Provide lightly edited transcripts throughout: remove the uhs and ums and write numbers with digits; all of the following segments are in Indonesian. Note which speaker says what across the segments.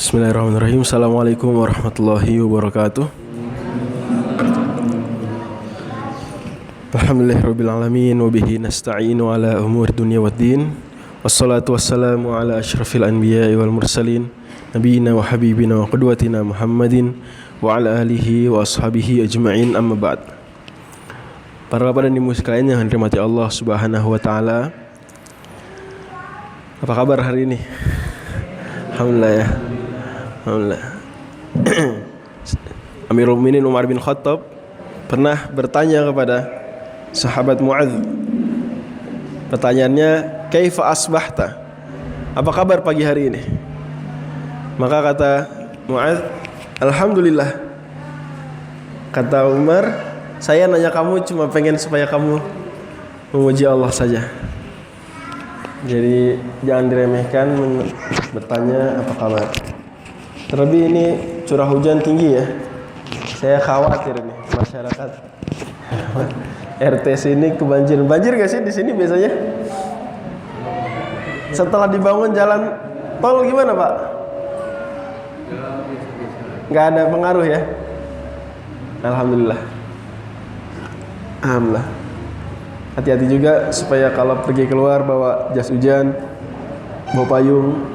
Speaker 1: Bismillahirrahmanirrahim. Assalamualaikum warahmatullahi wabarakatuh. Alhamdulillahirrabbilalamin. Wabihi nasta'inu ala umur dunia waddin. Wassalatu wassalamu ala ashrafil anbiya'i wal mursalin, nabiyina wa habibina wa qudwatina Muhammadin wa ala alihi wa ashabihi ajma'in, amma ba'd. Para bapak dan ibu sekalian yang dirahmati Allah subhanahu wa ta'ala, apa kabar hari ini? Alhamdulillah ya. Alhamdulillah. Amirul Mukminin Umar bin Khattab pernah bertanya kepada sahabat Mu'adz. Pertanyaannya, "Kaifa asbahta?" Apa kabar pagi hari ini? Maka kata Mu'adz, "Alhamdulillah." Kata Umar, "Saya nanya kamu cuma pengen supaya kamu memuji Allah saja." Jadi jangan diremehkan bertanya apa kabar. Terlebih ini curah hujan tinggi ya. Saya khawatir nih masyarakat RT sini kebanjiran. Banjir gak sih di sini biasanya? Setelah dibangun jalan tol gimana Pak? Gak ada pengaruh ya? Alhamdulillah. Alhamdulillah. Hati-hati juga supaya kalau pergi keluar bawa jas hujan, bawa payung.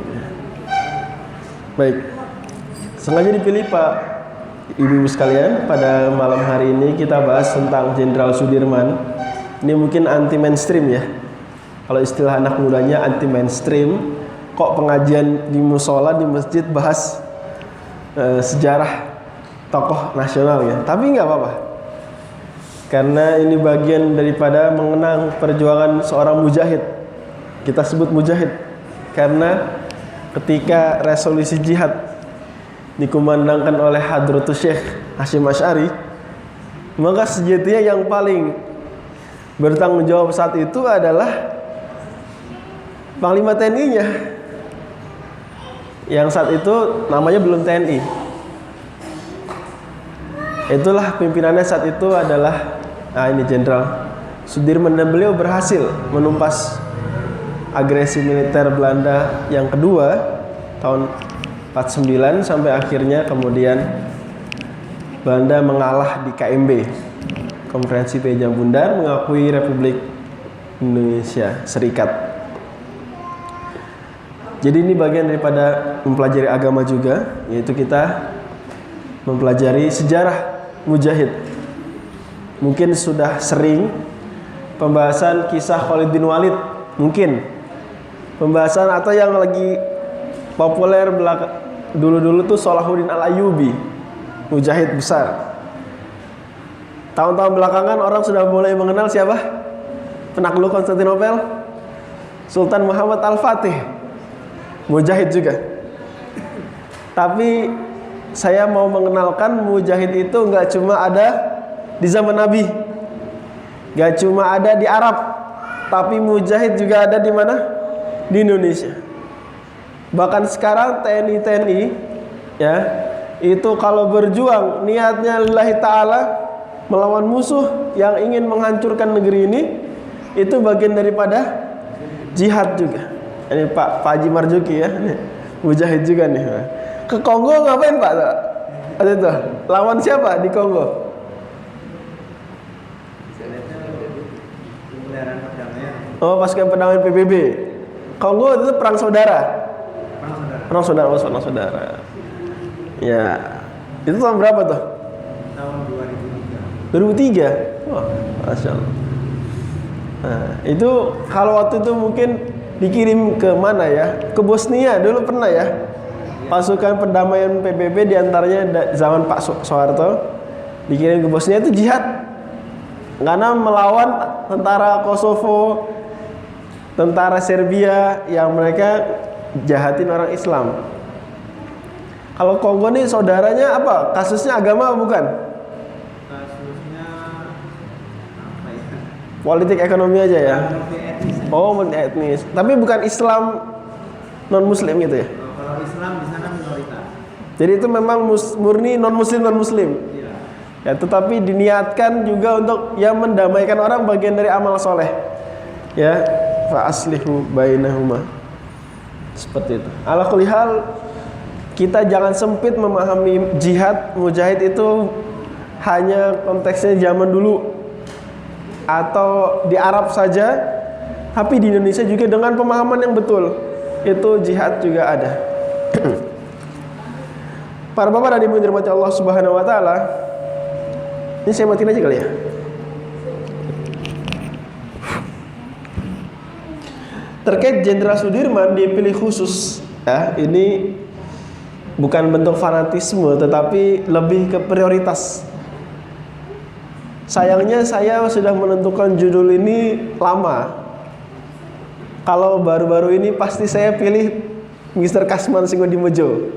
Speaker 1: Baik. Sengaja dipilih Pak Ibu sekalian, pada malam hari ini kita bahas tentang Jenderal Sudirman. Ini mungkin anti mainstream ya. Kalau istilah anak mudanya anti mainstream. Kok pengajian di musola, di masjid bahas sejarah tokoh nasional ya. Tapi nggak apa-apa. Karena ini bagian daripada mengenang perjuangan seorang mujahid. Kita sebut mujahid karena ketika resolusi jihad dikumandangkan oleh Hadratus Syekh Hasyim Asy'ari, maka sejatinya yang paling bertanggung jawab saat itu adalah Panglima TNI-nya. Yang saat itu namanya belum TNI. Itulah pimpinannya saat itu adalah ini Jenderal Sudirman, dan beliau berhasil menumpas agresi militer Belanda yang kedua tahun 49 sampai akhirnya kemudian Belanda mengalah di KMB, Konferensi Peja Bundar, mengakui Republik Indonesia Serikat. Jadi ini bagian daripada mempelajari agama juga, yaitu kita mempelajari sejarah mujahid. Mungkin sudah sering pembahasan kisah Khalid bin Walid, mungkin pembahasan, atau yang lagi populer dulu-dulu tuh Salahuddin Al-Ayyubi, mujahid besar. Tahun-tahun belakangan orang sudah mulai mengenal siapa? Penakluk Konstantinopel, Sultan Muhammad Al-Fatih, mujahid juga. Tapi saya mau mengenalkan mujahid itu nggak cuma ada di zaman Nabi, nggak cuma ada di Arab, tapi mujahid juga ada di mana? Di Indonesia. Bahkan sekarang TNI ya, itu kalau berjuang niatnya lillahi ta'ala melawan musuh yang ingin menghancurkan negeri ini, itu bagian daripada jihad juga. Ini Pak Haji Marzuki ya, mujahid juga nih. Ke Kongo ngapain Pak? Ada itu lawan siapa di Kongo? Oh, pasukan perdamaian PBB. Kongo itu perang saudara. Perang saudara. Ya, itu tahun berapa tuh?
Speaker 2: Tahun 2003.
Speaker 1: 2003. Wah, masya Allah. Nah, itu kalau waktu itu mungkin dikirim ke mana ya? Ke Bosnia dulu pernah ya. Pasukan perdamaian PBB diantaranya zaman Pak Soeharto dikirim ke Bosnia, itu jihad. Karena melawan tentara Kosovo, tentara Serbia yang mereka jahatin orang Islam. Kalau Kongo nih saudaranya apa? Kasusnya agama bukan?
Speaker 2: Kasusnya apa ya?
Speaker 1: Politik ekonomi aja ya?
Speaker 2: Multi etnis.
Speaker 1: Oh, multi etnis. Tapi bukan Islam non Muslim gitu ya?
Speaker 2: Kalau Islam di sana minoritas.
Speaker 1: Jadi itu memang murni non Muslim.
Speaker 2: Iya.
Speaker 1: Ya, tetapi diniatkan juga untuk yang mendamaikan orang, bagian dari amal soleh. Ya, fa aslihu bainahuma. Seperti itu. Ala kulli hal, kita jangan sempit memahami jihad, mujahid itu hanya konteksnya zaman dulu atau di Arab saja, tapi di Indonesia juga dengan pemahaman yang betul, itu jihad juga ada. Para bapak dan ibu yang dirahmati Allah Subhanahu wa taala, ini saya matiin aja kali ya. Terkait Jenderal Sudirman dipilih khusus, ya, ini bukan bentuk fanatisme tetapi lebih ke prioritas. Sayangnya saya sudah menentukan judul ini lama. Kalau baru-baru ini pasti saya pilih Mr. Kasman Singodimojo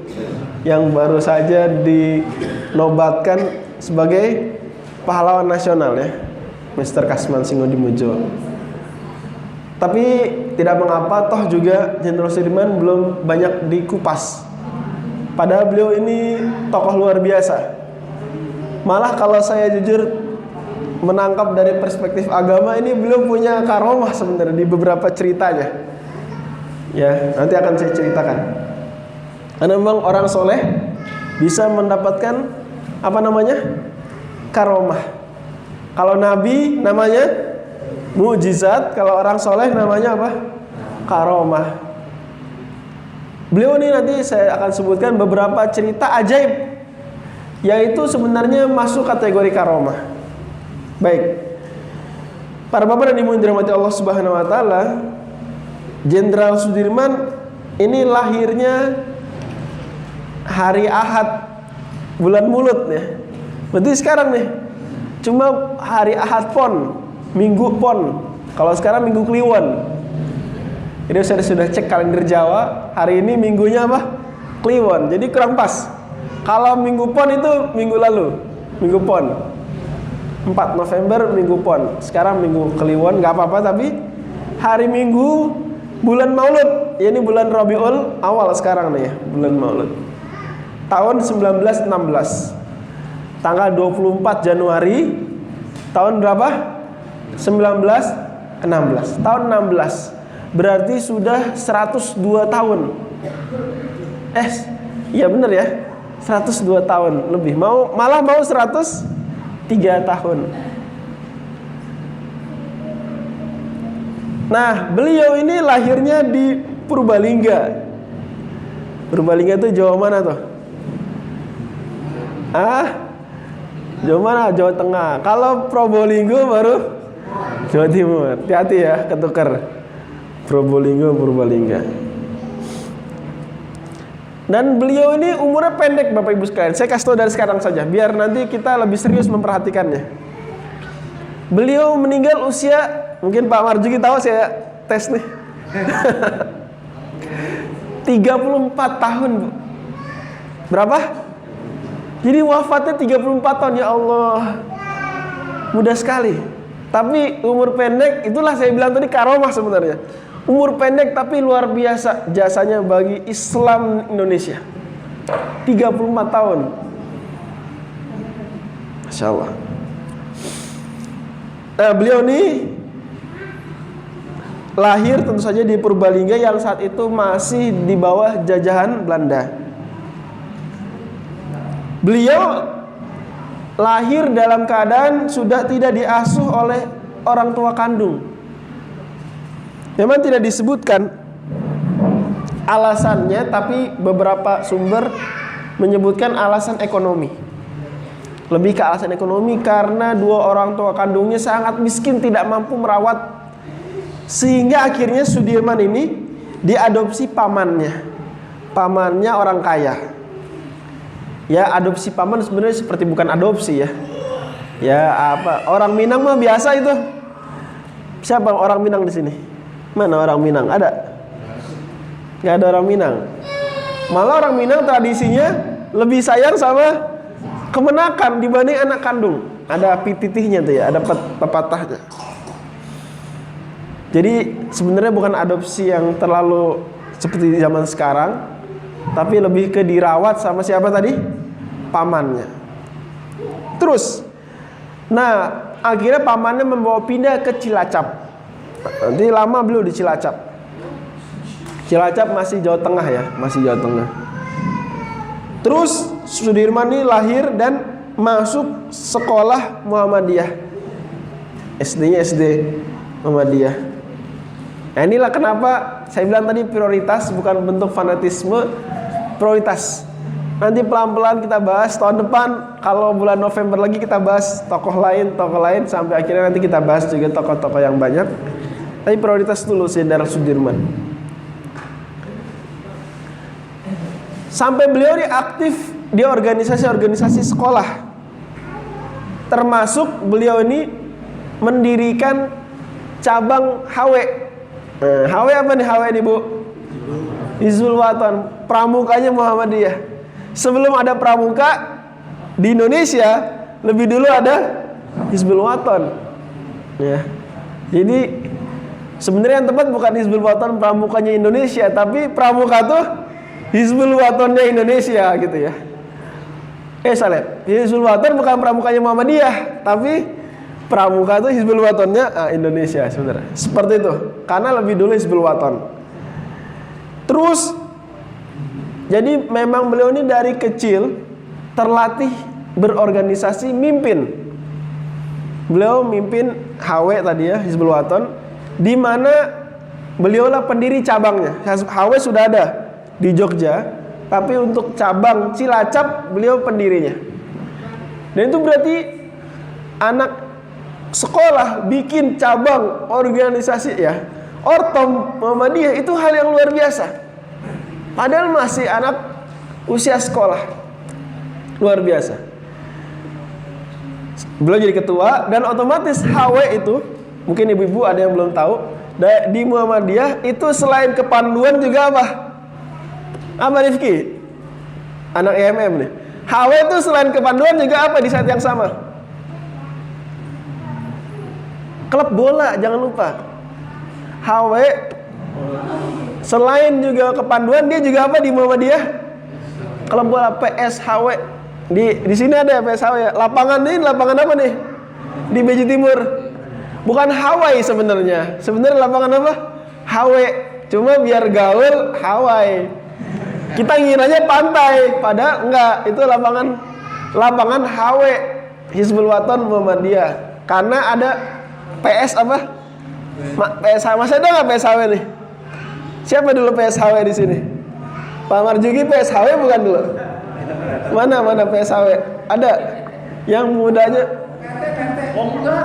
Speaker 1: yang baru saja dinobatkan sebagai pahlawan nasional, ya, Mr. Kasman Singodimojo. Tapi tidak mengapa, toh juga Jenderal Sudirman belum banyak dikupas. Padahal beliau ini tokoh luar biasa. Malah kalau saya jujur menangkap dari perspektif agama, ini beliau punya karomah sebenarnya di beberapa ceritanya. Ya, nanti akan saya ceritakan. Karena memang orang soleh bisa mendapatkan apa namanya? Karomah. Kalau nabi namanya mukjizat, kalau orang soleh namanya apa? Karomah. Beliau ini nanti saya akan sebutkan beberapa cerita ajaib, yaitu sebenarnya masuk kategori karomah. Baik, para bapak dan ibu yang dirahmati Allah Subhanahu wa taala, Jenderal Sudirman ini lahirnya hari Ahad bulan Mulut, ya. Berarti sekarang nih cuma hari Ahad Pon, Minggu Pon. Kalau sekarang Minggu Kliwon. Jadi saya sudah cek kalender Jawa, hari ini minggunya apa? Kliwon. Jadi kurang pas. Kalau Minggu Pon itu minggu lalu, Minggu Pon 4 November Minggu Pon. Sekarang Minggu Kliwon, nggak apa-apa, tapi hari Minggu bulan Maulud. Ya, ini bulan Rabiul Awal sekarang nih, ya, bulan Maulud. Tahun 1916. Tanggal 24 Januari tahun berapa? 1916. Tahun 16. Berarti sudah 102 tahun. Iya benar ya. 102 tahun lebih. Malah mau 103 tahun. Nah, beliau ini lahirnya di Purbalingga. Purbalingga itu Jawa mana tuh? Jawa mana? Jawa Tengah. Kalau Probolinggo baru Jawa Timur. Hati-hati ya, ketukar. Probolinggo, Purbalingga. Dan beliau ini umurnya pendek, Bapak Ibu sekalian. Saya kasih tahu dari sekarang saja, biar nanti kita lebih serius memperhatikannya. Beliau meninggal usia, mungkin Pak Marjuki tahu, saya tes nih. 34 tahun, Bu. Berapa? Jadi wafatnya 34 tahun, ya Allah. Mudah sekali. Tapi umur pendek, itulah saya bilang tadi karomah sebenarnya. Umur pendek tapi luar biasa jasanya bagi Islam Indonesia. 34 tahun. Masya Allah. Nah, beliau ini lahir tentu saja di Purbalingga yang saat itu masih di bawah jajahan Belanda. Beliau lahir dalam keadaan sudah tidak diasuh oleh orang tua kandung. Memang tidak disebutkan alasannya, tapi beberapa sumber menyebutkan alasan ekonomi. Lebih ke alasan ekonomi karena dua orang tua kandungnya sangat miskin, tidak mampu merawat. Sehingga akhirnya Sudirman ini diadopsi pamannya. Pamannya orang kaya. Ya, adopsi paman sebenarnya seperti bukan adopsi ya. Ya, apa? Orang Minang mah biasa itu. Siapa orang Minang di sini? Mana orang Minang? Ada? Nggak ada orang Minang. Malah orang Minang tradisinya lebih sayang sama kemenakan dibanding anak kandung. Ada pititihnya tuh ya, ada pepatahnya. Jadi sebenarnya bukan adopsi yang terlalu seperti zaman sekarang, tapi lebih ke dirawat sama siapa tadi? Pamannya. Terus, nah akhirnya pamannya membawa pindah ke Cilacap. Nanti lama beliau di Cilacap. Cilacap masih Jawa Tengah ya, masih Jawa Tengah. Terus Sudirman ini lahir dan masuk sekolah Muhammadiyah. SD-nya SD Muhammadiyah. Nah, inilah kenapa saya bilang tadi prioritas bukan bentuk fanatisme, prioritas. Nanti pelan-pelan kita bahas tahun depan, kalau bulan November lagi kita bahas tokoh lain sampai akhirnya nanti kita bahas juga tokoh-tokoh yang banyak. Tapi prioritas dulu Jenderal Sudirman. Sampai beliau ini aktif di organisasi-organisasi sekolah. Termasuk beliau ini mendirikan cabang HW. HW apa nih HW nih Bu? Hizbul Wathan, pramukanya Muhammadiyah. Sebelum ada pramuka di Indonesia, lebih dulu ada Hizbul Wathan. Ya. Jadi sebenarnya yang tepat bukan Hizbul Wathan pramukanya Indonesia, tapi pramuka tuh Hizbul Wathannya Indonesia gitu ya. Salah. Hizbul Wathan bukan pramukanya Muhammadiyah, tapi pramuka tuh Hizbul Wathannya Indonesia sebenarnya. Seperti itu. Karena lebih dulu Hizbul Wathan. Terus jadi memang beliau ini dari kecil terlatih berorganisasi, mimpin. Beliau mimpin HW tadi ya, Hizbul Wathan, di mana beliaulah pendiri cabangnya. HW sudah ada di Jogja, tapi untuk cabang Cilacap beliau pendirinya. Dan itu berarti anak sekolah bikin cabang organisasi ya, Ortom Muhammadiyah, itu hal yang luar biasa. Padahal masih anak usia sekolah. Luar biasa. Beliau jadi ketua dan otomatis HW itu, mungkin ibu-ibu ada yang belum tahu, di Muhammadiyah itu selain kepanduan juga apa? Apa Rifki? Anak IMM nih. HW itu selain kepanduan juga apa di saat yang sama? Klub bola, jangan lupa. HW selain juga kepanduan, dia juga apa di Muhammadiyah? Klub bola, PSHW. Di sini ada PSHW ya. Lapangan ini lapangan apa nih? Di Beji Timur. Bukan Hawaii sebenarnya. Sebenarnya lapangan apa? HW. Cuma biar gaul Hawaii. Kita ngiranya pantai, padahal enggak. Itu lapangan HW, Hizbul Wathan Muhammadiyah. Karena ada PS apa? PSHW. Masih ada nggak PSHW nih? Siapa dulu PSHW di sini? Pak Marjuki PSHW bukan dulu? Mana PSHW? Ada? Yang mudanya? Oh enggak.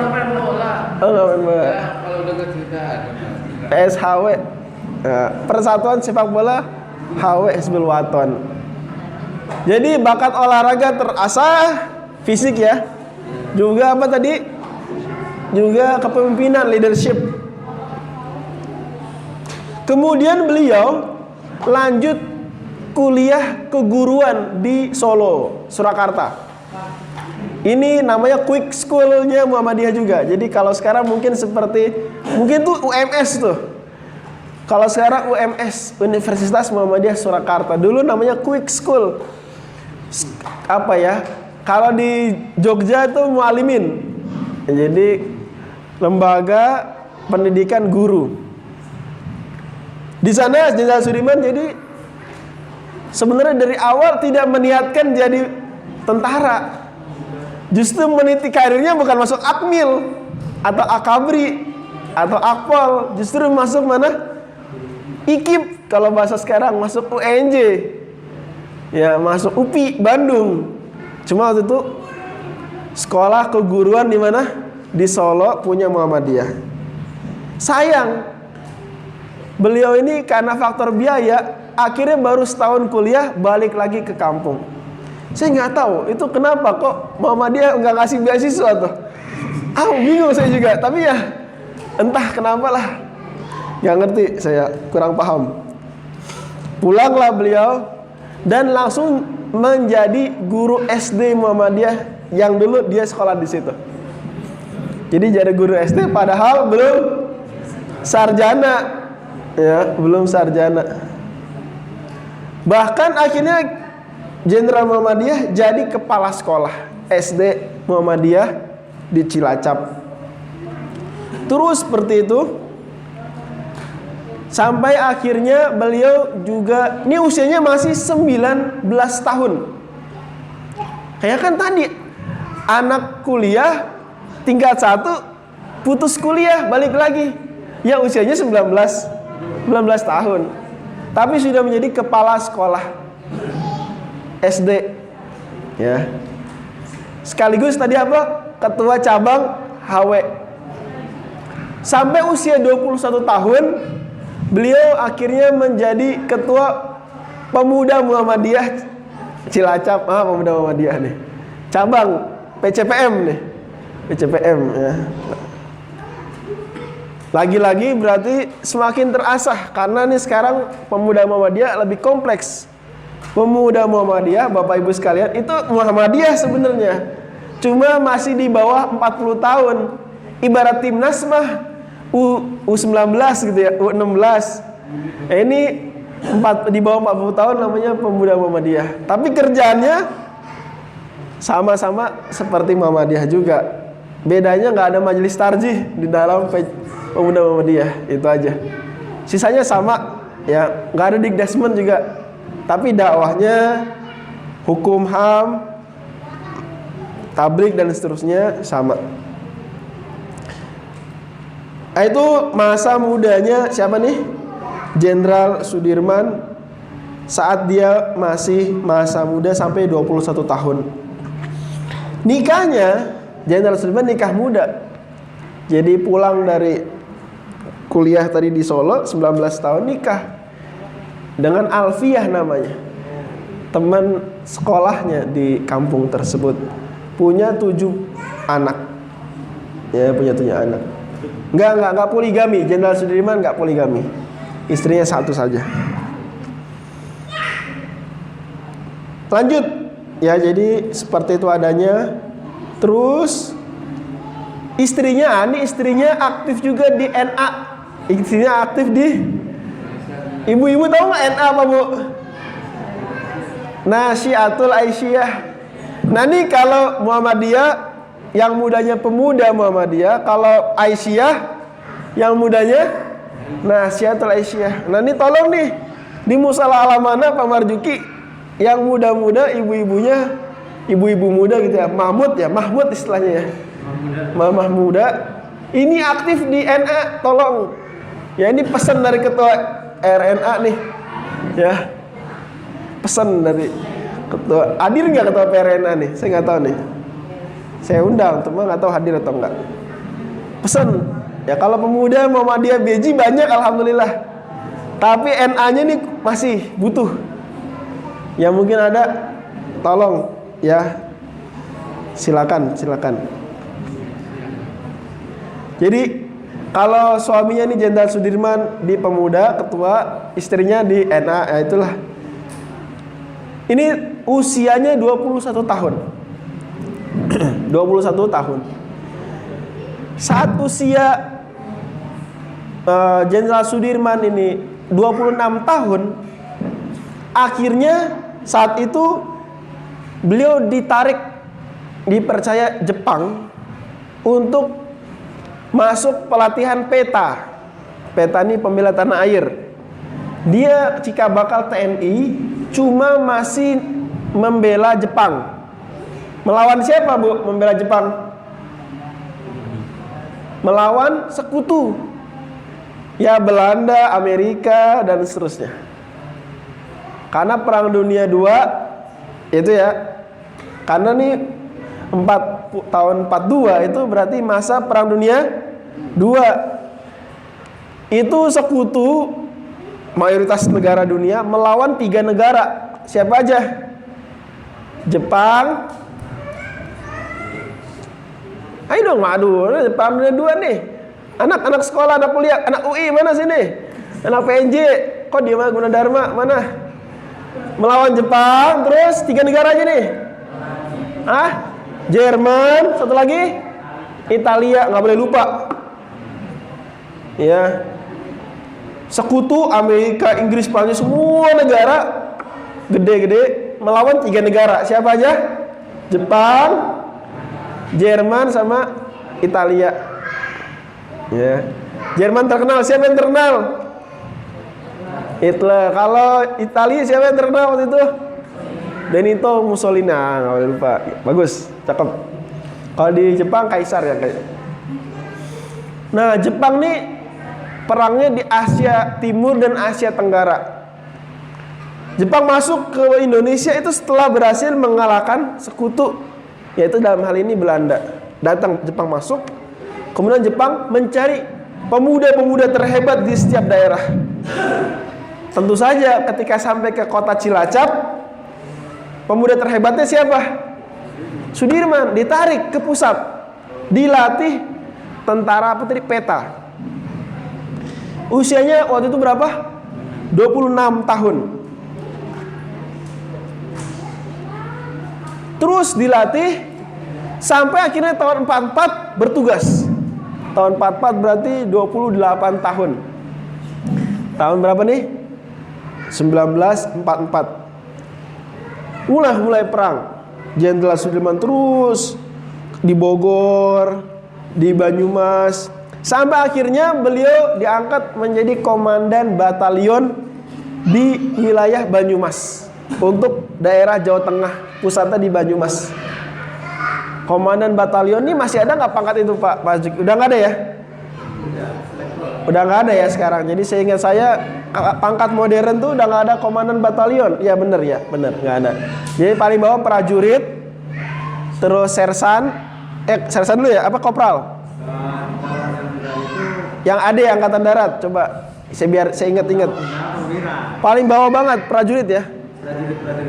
Speaker 1: Main bola. Oh enggak main bola. Kalau dekat kita ada. PSHW. Persatuan Sepak Bola HW Hizbul Wathan. Jadi bakat olahraga terasah, fisik ya. Juga apa tadi? Juga kepemimpinan, leadership. Kemudian beliau lanjut kuliah keguruan di Solo, Surakarta. Ini namanya quick school-nya Muhammadiyah juga. Jadi kalau sekarang mungkin tuh UMS tuh. Kalau sekarang UMS, Universitas Muhammadiyah Surakarta. Dulu namanya quick school. Apa ya? Kalau di Jogja itu mualimin. Jadi lembaga pendidikan guru. Di sana Jenderal Sudirman jadi sebenarnya dari awal tidak meniatkan jadi tentara. Justru meniti karirnya bukan masuk Akmil atau Akabri atau Akpol, justru masuk mana? IKIP kalau bahasa sekarang, masuk UNJ. Ya, masuk UPI Bandung. Cuma waktu itu sekolah keguruan di mana? Di Solo punya Muhammadiyah. Sayang, beliau ini karena faktor biaya akhirnya baru setahun kuliah balik lagi ke kampung. Saya nggak tahu itu kenapa kok Muhammadiyah nggak ngasih beasiswa tuh. Bingung saya juga. Tapi ya entah kenapa lah, nggak ngerti, saya kurang paham. Pulanglah beliau dan langsung menjadi guru SD Muhammadiyah yang dulu dia sekolah di situ. Jadi jadi guru SD padahal belum sarjana. Ya, belum sarjana. Bahkan akhirnya Jenderal Muhammadiyah jadi kepala sekolah SD Muhammadiyah di Cilacap. Terus seperti itu Sampai akhirnya beliau juga, ini usianya masih 19 tahun. Kayak kan tadi, anak kuliah tingkat 1 putus kuliah, balik lagi. Ya usianya 19 tahun. Tapi sudah menjadi kepala sekolah SD. Ya. Sekaligus tadi apa? Ketua cabang HW. Sampai usia 21 tahun beliau akhirnya menjadi ketua Pemuda Muhammadiyah Cilacap. Pemuda Muhammadiyah nih. Cabang PCPM nih. PCPM ya. Lagi-lagi berarti semakin terasah karena nih sekarang Pemuda Muhammadiyah lebih kompleks. Pemuda Muhammadiyah, Bapak Ibu sekalian, itu Muhammadiyah sebenarnya. Cuma masih di bawah 40 tahun. Ibarat timnas mah U19 gitu ya, U16. Ini di bawah 40 tahun namanya Pemuda Muhammadiyah. Tapi kerjaannya sama-sama seperti Muhammadiyah juga. Bedanya nggak ada majelis tarjih di dalam Pemuda Muhammadiyah, itu aja. Sisanya sama, ya nggak ada dikdasmen juga. Tapi dakwahnya, hukum HAM, tablik dan seterusnya sama. Itu masa mudanya siapa nih? Jenderal Sudirman saat dia masih masa muda sampai 21 tahun. Nikahnya, Jenderal Sudirman nikah muda. Jadi pulang dari kuliah tadi di Solo 19 tahun nikah dengan Alfiah namanya, teman sekolahnya di kampung tersebut. Punya 7 anak. Ya, punya 7 anak. Enggak poligami. Jenderal Sudirman enggak poligami. Istrinya 1 saja. Lanjut. Ya, jadi seperti itu adanya. Terus istrinya aktif juga di NA. Istrinya aktif di ibu-ibu tahu nggak NA apa bu? Nasyiatul Aisyah. Nah nih kalau Muhammadiyah yang mudanya Pemuda Muhammadiyah, kalau Aisyah yang mudanya Nasyiatul Aisyah. Nah ini tolong nih di Musala Alamana Pak Marjuki yang muda-muda ibu-ibunya, ibu-ibu muda gitu ya, Mahmud istilahnya ya, Mamah muda ini aktif di NA, tolong ya, ini pesan dari ketua RNA nih ya, pesan dari ketua. Hadir nggak ketua PRNA nih? Saya nggak tahu nih, saya undang, cuma nggak tahu hadir atau enggak. Pesan ya, kalau Pemuda Muhammadiyah Beji banyak alhamdulillah, tapi NA-nya nih masih butuh. Ya mungkin ada, tolong ya, silakan. Jadi kalau suaminya nih Jenderal Sudirman di Pemuda, ketua, istrinya di NA, ya itulah. Ini usianya 21 tahun. 21 tahun. Saat usia Jenderal Sudirman ini 26 tahun, akhirnya saat itu beliau dipercaya Jepang untuk masuk pelatihan PETA. PETA ini pembela tanah air. Dia cikal bakal TNI, cuma masih membela Jepang. Melawan siapa bu? Membela Jepang? Melawan sekutu. Ya Belanda, Amerika dan seterusnya. Karena Perang Dunia II itu ya, karena nih tahun 42 itu berarti masa Perang Dunia II. Itu sekutu mayoritas negara dunia melawan 3 negara. Siapa aja? Jepang. Ayo dong madu, Perang Dunia II nih. Anak-anak sekolah, anak kuliah, anak UI mana sini? Anak PNJ, kok dia mah Gunadarma mana? Melawan Jepang, terus 3 negara aja nih. Jerman, satu lagi Italia, nggak boleh lupa. Ya, sekutu Amerika, Inggris, Prancis, semua negara gede-gede melawan 3 negara. Siapa aja? Jepang, Jerman, sama Italia. Ya, Jerman terkenal. Siapa yang terkenal? Hitler. Kalau Italia siapa yang terkenal waktu itu? Benito Mussolini. Nah, nggak boleh lupa. Bagus, cakep. Kalau di Jepang Kaisar ya kayak. Nah, Jepang nih perangnya di Asia Timur dan Asia Tenggara. Jepang masuk ke Indonesia itu setelah berhasil mengalahkan sekutu, yaitu dalam hal ini Belanda. Datang Jepang masuk, kemudian Jepang mencari pemuda-pemuda terhebat di setiap daerah. Tentu saja ketika sampai ke kota Cilacap, pemuda terhebatnya siapa? Sudirman. Ditarik ke pusat, dilatih tentara apa tadi? Peta. Usianya waktu itu berapa? 26 tahun. Terus dilatih sampai akhirnya tahun 44 bertugas. Tahun 44 berarti 28 tahun. Tahun berapa nih? 1944. Mulai perang. Jenderal Sudirman terus di Bogor, di Banyumas, sampai akhirnya beliau diangkat menjadi komandan batalion di wilayah Banyumas untuk daerah Jawa Tengah, pusatnya di Banyumas. Komandan batalion ini masih ada nggak pangkat itu Pak Juki? Udah nggak ada ya? Udah nggak ada ya sekarang. Jadi seingat saya pangkat modern tuh udah nggak ada komandan batalion. Ya bener nggak ada. Jadi paling bawah prajurit, terus sersan, sersan dulu ya, apa kopral? Yang ada angkatan darat, coba biar saya ingat-ingat. Paling bawah banget prajurit ya.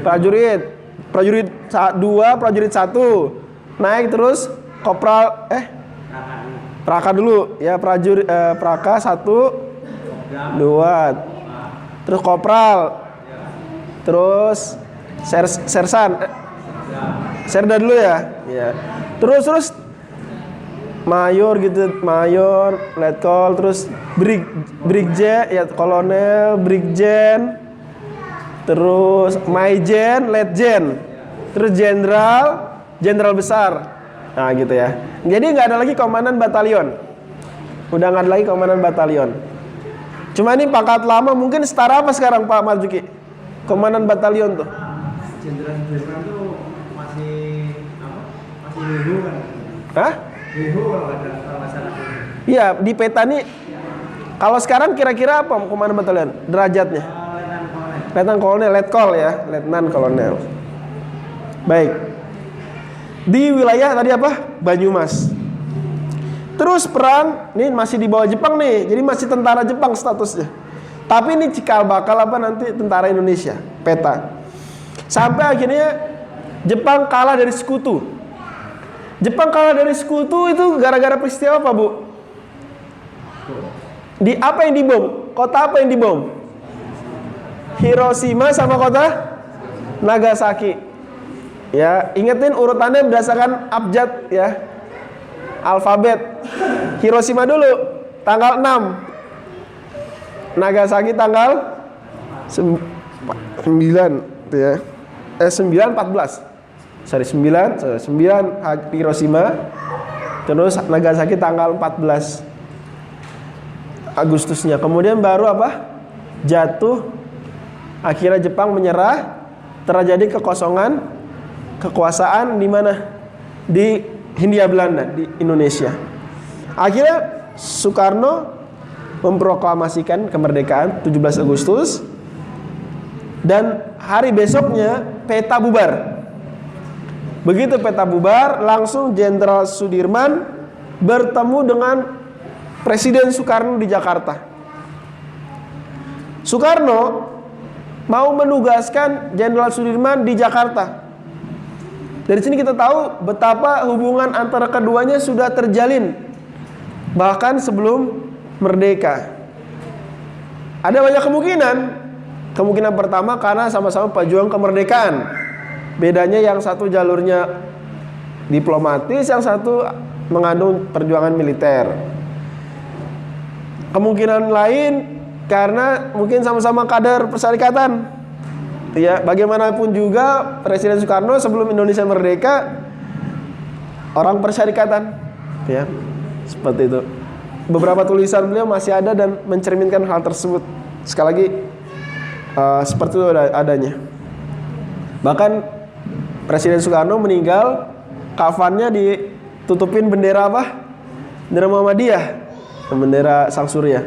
Speaker 1: Prajurit 2, prajurit 1. Naik terus kopral praka dulu ya, prajurit praka 1 2. Terus kopral. Terus sersan. Serda dulu ya. Ya. Terus mayor gitu, mayor, letkol, terus brigjen, ya kolonel, brigjen, terus maijen, letjen, terus jenderal besar. Nah gitu ya. Jadi nggak ada lagi komandan batalion. Udah nggak ada lagi komandan batalion. Cuma ini pangkat lama, mungkin setara apa sekarang Pak Marzuki? Komandan batalion tuh.
Speaker 2: Jenderal Sudirman tuh masih Lehu kan?
Speaker 1: Hah?
Speaker 2: Lehu kalau ada masalah.
Speaker 1: Iya, di peta nih. Kalau sekarang kira-kira apa komandan batalion? Derajatnya? Letnan kolonel, letkol ya, letnan kolonel. Baik. Di wilayah tadi apa? Banyumas. Terus perang, ini masih di bawah Jepang nih. Jadi masih tentara Jepang statusnya. Tapi ini cikal bakal apa nanti tentara Indonesia, peta. Sampai akhirnya Jepang kalah dari sekutu. Jepang kalah dari sekutu itu gara-gara peristiwa apa, Bu? Di apa yang dibom? Kota apa yang dibom? Hiroshima sama kota Nagasaki. Ya, ingetin urutannya berdasarkan abjad ya. Alfabet. Hiroshima dulu tanggal 6. Nagasaki tanggal 9 ya. 9 14. Sorry 9 Hiroshima. Terus Nagasaki tanggal 14 Agustusnya. Kemudian baru apa? Jatuh. Akhirnya Jepang menyerah. Terjadi kekosongan kekuasaan di mana? Di Hindia Belanda, di Indonesia. Akhirnya Soekarno memproklamasikan kemerdekaan 17 Agustus dan hari besoknya peta bubar. Begitu peta bubar, langsung Jenderal Sudirman bertemu dengan Presiden Soekarno di Jakarta. Soekarno mau menugaskan Jenderal Sudirman di Jakarta. Dari sini kita tahu betapa hubungan antara keduanya sudah terjalin bahkan sebelum merdeka. Ada banyak kemungkinan. Kemungkinan pertama karena sama-sama pejuang kemerdekaan. Bedanya yang satu jalurnya diplomatis, yang satu mengandung perjuangan militer. Kemungkinan lain karena mungkin sama-sama kader perserikatan. Ya, bagaimanapun juga Presiden Soekarno sebelum Indonesia merdeka orang perserikatan, ya, seperti itu. Beberapa tulisan beliau masih ada dan mencerminkan hal tersebut. Sekali lagi, seperti itu adanya. Bahkan Presiden Soekarno meninggal, kafannya ditutupin bendera apa? Bendera Muhammadiyah, bendera Sang Surya.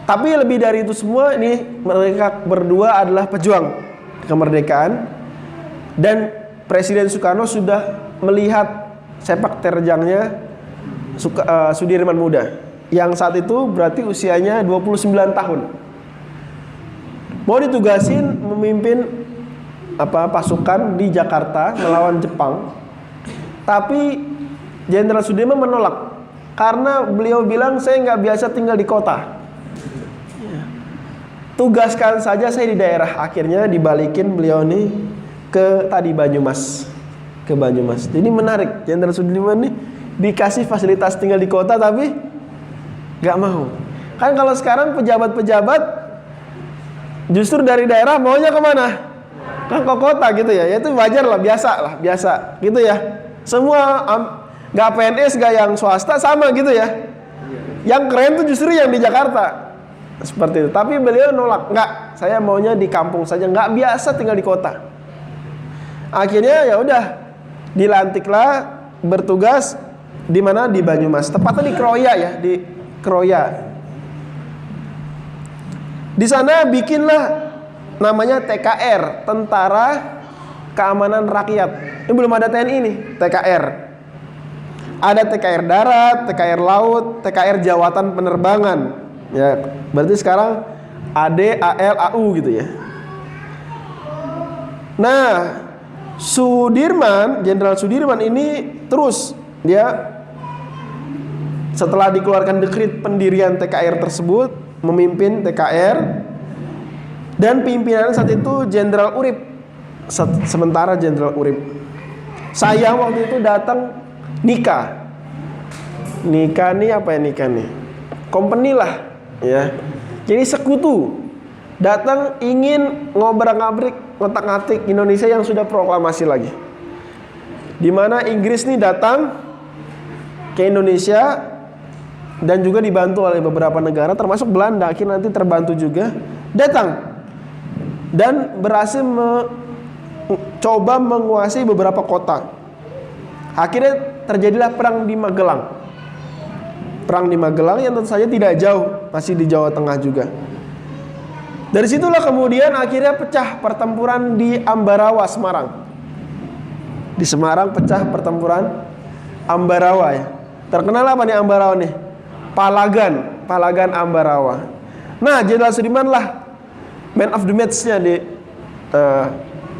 Speaker 1: Tapi lebih dari itu semua, ini mereka berdua adalah pejuang kemerdekaan, dan Presiden Soekarno sudah melihat sepak terjangnya Sudirman muda, yang saat itu berarti usianya 29 tahun. Mau ditugasin memimpin pasukan di Jakarta melawan Jepang, tapi Jenderal Sudirman menolak karena beliau bilang, saya nggak biasa tinggal di kota. Tugaskan saja saya di daerah. Akhirnya dibalikin beliau nih ke Banyumas, ke Banyumas. Jadi menarik, Jenderal Sudirman nih dikasih fasilitas tinggal di kota tapi nggak mau. Kan kalau sekarang pejabat-pejabat justru dari daerah maunya kemana? Ke kota gitu ya. Ya itu wajar lah, biasa gitu ya. Semua nggak PNS, nggak yang swasta, sama gitu ya. Yang keren tuh justru yang di Jakarta. Seperti itu. Tapi beliau nolak, nggak, saya maunya di kampung saja, nggak biasa tinggal di kota. Akhirnya ya udah dilantiklah bertugas di mana? Di Banyumas, tepatnya di Kroya ya, di Kroya. Di sana bikinlah namanya TKR, Tentara Keamanan Rakyat. Ini belum ada TNI nih, TKR. Ada TKR darat, TKR laut, TKR jawatan penerbangan. Ya, berarti sekarang AD, AL, AU gitu ya. Nah, Jenderal Sudirman ini terus dia setelah dikeluarkan dekrit pendirian TKR tersebut, memimpin TKR, dan pimpinannya saat itu Jenderal Urip. Sementara Jenderal Urip, saya waktu itu datang nikah nih, apa ya nikah nih? Company lah. Ya, jadi sekutu datang ingin ngobrak-ngabrik, ngotak-ngatik Indonesia yang sudah proklamasi lagi. Dimana Inggris nih datang ke Indonesia dan juga dibantu oleh beberapa negara, termasuk Belanda, akhirnya nanti terbantu juga, datang dan berhasil coba menguasai beberapa kota. Akhirnya terjadilah perang di Magelang. Perang di Magelang yang tentu saja tidak jauh, masih di Jawa Tengah juga. Dari situlah kemudian akhirnya pecah pertempuran di Ambarawa, Semarang. Di Semarang pecah pertempuran Ambarawa ya. Terkenal apa nih Ambarawa nih? Palagan Ambarawa. Nah, Jenderal Sudirman lah man of the match-nya di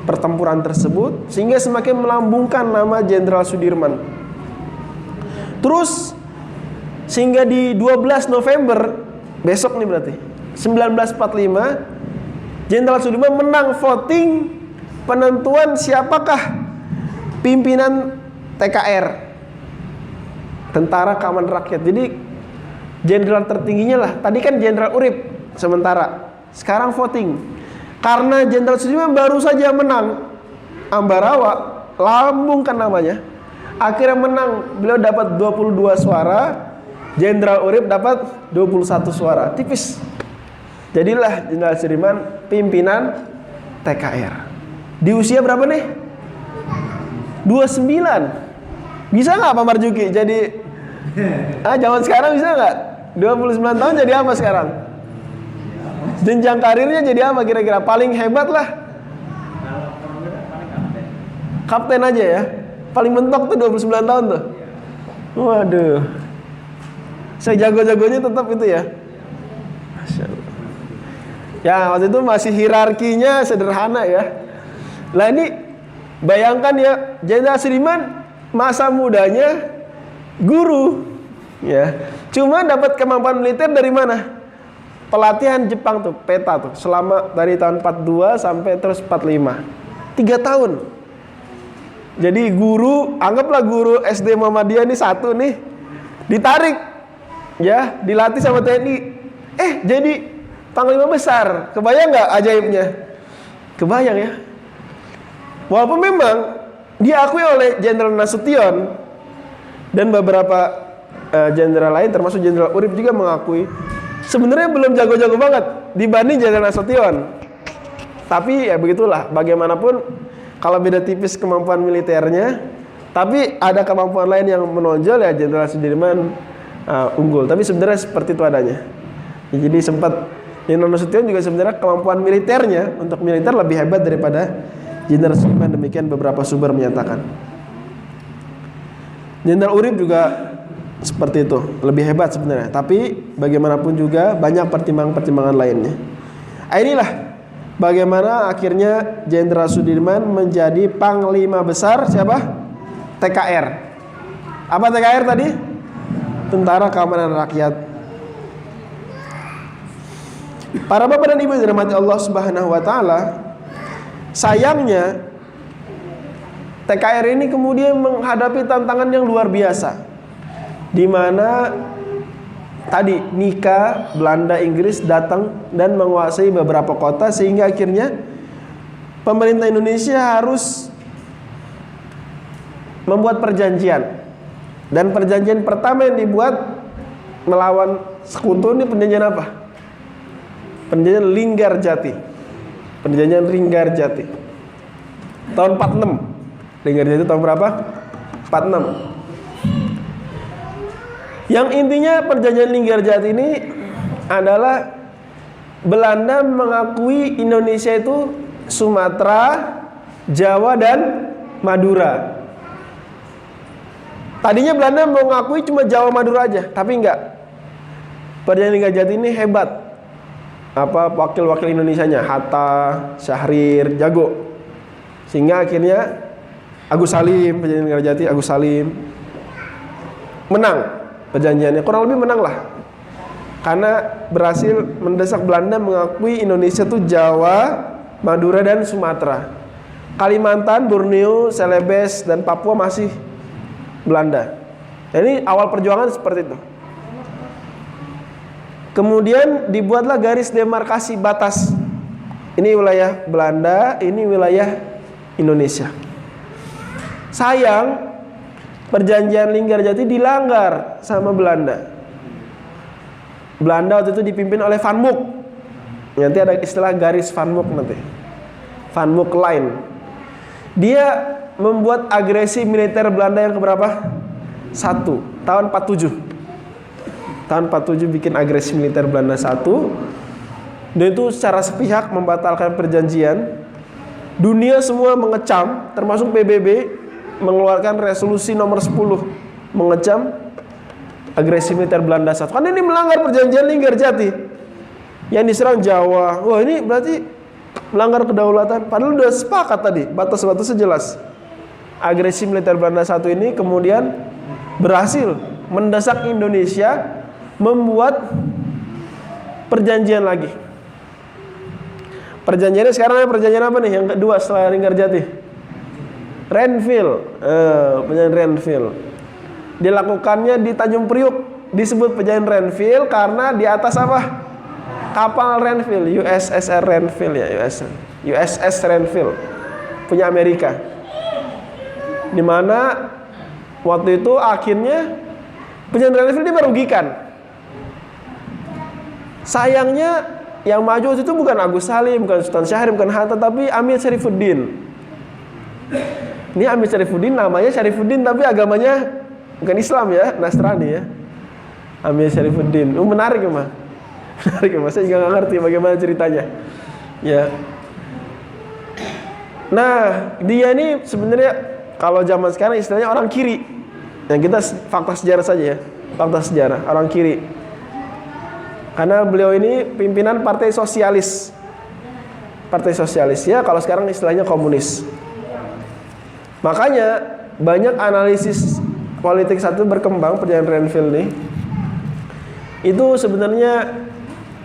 Speaker 1: pertempuran tersebut, sehingga semakin melambungkan nama Jenderal Sudirman. Terus sehingga di 12 November besok nih berarti 1945, Jenderal Sudirman menang voting penentuan siapakah pimpinan TKR, Tentara Keamanan Rakyat. Jadi jenderal tertingginya lah. Tadi kan Jenderal Urip sementara, sekarang voting. Karena Jenderal Sudirman baru saja menang Ambarawa, lambungkan namanya, akhirnya menang. Beliau dapat 22 suara, Jenderal Urip dapat 21 suara, tipis. Jadilah Jenderal Sudirman pimpinan TKR. Di usia berapa nih? 29. Bisa nggak Pak Marjuki jadi zaman sekarang bisa nggak? 29 tahun jadi apa sekarang? Jenjang karirnya jadi apa kira-kira? Paling hebat lah kapten aja ya. Paling mentok tuh 29 tahun tuh. Waduh, saya jago-jagonya tetap itu ya. Masya Allah. Ya waktu itu masih hierarkinya sederhana ya. Lah ini bayangkan ya, Jenderal Sudirman masa mudanya guru ya. Cuma dapat kemampuan militer dari mana? Pelatihan Jepang tuh, peta tuh, selama dari tahun 42 sampai terus 45. 3 tahun. Jadi guru, anggaplah guru SD Muhammadiyah nih satu nih, ditarik ya, dilatih sama TNI. Jadi panglima besar. Kebayang nggak ajaibnya? Kebayang ya. Walaupun memang diakui oleh Jenderal Nasution dan beberapa jenderal lain, termasuk Jenderal Urip juga mengakui sebenarnya belum jago-jago banget dibanding Jenderal Nasution. Tapi ya begitulah, bagaimanapun kalau beda tipis kemampuan militernya, tapi ada kemampuan lain yang menonjol, ya Jenderal Sudirman unggul. Tapi sebenarnya seperti itu adanya. Ya, jadi sempat Jenderal Nasution juga sebenarnya kemampuan militernya untuk militer lebih hebat daripada Jenderal Sudirman, demikian beberapa sumber menyatakan. Jenderal Urip juga seperti itu, lebih hebat sebenarnya. Tapi bagaimanapun juga banyak pertimbangan-pertimbangan lainnya. Inilah bagaimana akhirnya Jenderal Sudirman menjadi Panglima Besar siapa? TKR. Apa TKR tadi? Tentara Keamanan Rakyat. Para bapak dan ibu yang dirahmati Allah Subhanahu wa taala, sayangnya TKR ini kemudian menghadapi tantangan yang luar biasa, di mana tadi nikah Belanda Inggris datang dan menguasai beberapa kota, sehingga akhirnya pemerintah Indonesia harus membuat perjanjian. Dan perjanjian pertama yang dibuat melawan Sekutu ini perjanjian apa? Perjanjian Linggarjati. Perjanjian Linggarjati tahun 46. Linggarjati tahun berapa? 46. Yang intinya perjanjian Linggarjati ini adalah Belanda mengakui Indonesia itu Sumatera, Jawa, dan Madura. Tadinya Belanda mau mengakui cuma Jawa Madura aja, tapi enggak. Perjanjian Linggarjati ini hebat. Wakil-wakil Indonesianya, Hatta, Syahrir, jago. Sehingga akhirnya Agus Salim, perjanjian Linggarjati, Agus Salim menang perjanjiannya, kurang lebih menang lah, karena berhasil mendesak Belanda mengakui Indonesia itu Jawa, Madura, dan Sumatera. Kalimantan, Borneo, Celebes, dan Papua masih Belanda. Ini awal perjuangan seperti itu. Kemudian dibuatlah garis demarkasi batas. Ini wilayah Belanda, ini wilayah Indonesia. Sayang, perjanjian Linggarjati dilanggar sama Belanda. Belanda waktu itu dipimpin oleh Van Mook. Nanti ada istilah garis Van Mook nanti. Van Mook Line. Dia membuat agresi militer Belanda yang keberapa? 1, tahun 47. Tahun 47 bikin agresi militer Belanda 1. Dan itu secara sepihak membatalkan perjanjian. Dunia semua mengecam, termasuk PBB mengeluarkan resolusi nomor 10 mengecam agresi militer Belanda 1. Kan ini melanggar perjanjian Linggarjati. Yang diserang Jawa. Wah, ini berarti melanggar kedaulatan. Padahal udah sepakat tadi, batas-batasnya jelas. Agresi militer Belanda 1 ini kemudian berhasil mendesak Indonesia membuat perjanjian lagi. Perjanjiannya sekarang perjanjian apa nih? Yang kedua setelah Linggarjati? Renville. Perjanjian Renville. Dilakukannya di Tanjung Priuk. Disebut perjanjian Renville karena di atas apa? Kapal Renville, USS Renville ya, USS Renville punya Amerika. Dimana waktu itu akhirnya perjanjian Renville ini merugikan. Sayangnya yang maju waktu itu bukan Agus Salim, bukan Sultan Syahrir, bukan Hatta, tapi Amir Syarifuddin. Ini Amir Syarifuddin, namanya Syarifuddin tapi agamanya bukan Islam ya, Nasrani ya. Amir Syarifuddin. Menarik ya, Mas. Menarik ya, Mas. Saya juga nggak ngerti bagaimana ceritanya. Ya. Nah, dia ini sebenarnya kalau zaman sekarang istilahnya orang kiri. Yang kita fakta sejarah saja ya. Fakta sejarah, orang kiri. Karena beliau ini pimpinan Partai Sosialis. Partai Sosialis ya, kalau sekarang istilahnya komunis. Makanya banyak analisis politik satu berkembang perjanjian Renville ini. Itu sebenarnya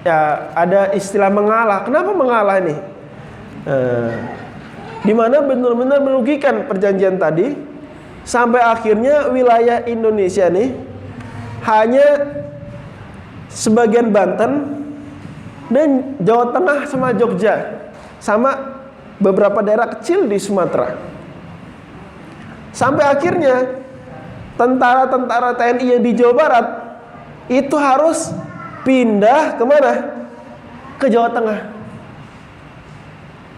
Speaker 1: ya ada istilah mengalah. Kenapa mengalah ini? Di mana benar-benar merugikan perjanjian tadi, sampai akhirnya wilayah Indonesia nih hanya sebagian Banten dan Jawa Tengah sama Jogja, sama beberapa daerah kecil di Sumatera. Sampai akhirnya tentara-tentara TNI yang di Jawa Barat itu harus pindah kemana? Ke Jawa Tengah.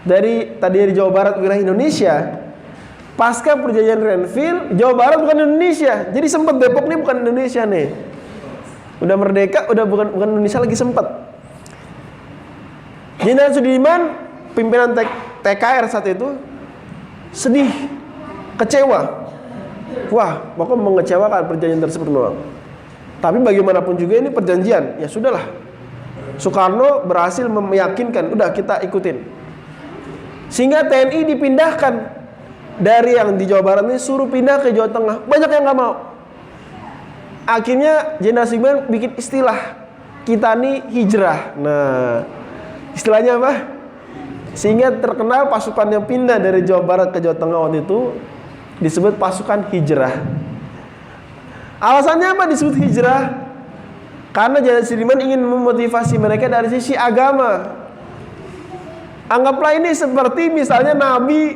Speaker 1: Tadi dari Jawa Barat wilayah Indonesia. Pasca perjanjian Renville, Jawa Barat bukan Indonesia. Jadi sempat Depok ini bukan Indonesia nih. Udah merdeka, udah bukan Indonesia lagi sempat. Jenderal Sudirman, pimpinan TKR saat itu, sedih, kecewa. Wah, pokoknya mengecewakan perjanjian tersebut doang. Tapi bagaimanapun juga ini perjanjian, ya sudahlah. Soekarno berhasil meyakinkan, udah kita ikutin. Sehingga TNI dipindahkan dari yang di Jawa Barat ini suruh pindah ke Jawa Tengah. Banyak yang nggak mau. Akhirnya Jenderal Sudirman bikin istilah, kita nih hijrah. Nah, istilahnya apa? Sehingga terkenal pasukan yang pindah dari Jawa Barat ke Jawa Tengah waktu itu disebut pasukan hijrah. Alasannya apa disebut hijrah? Karena Jenderal Sudirman ingin memotivasi mereka dari sisi agama. Anggaplah ini seperti misalnya Nabi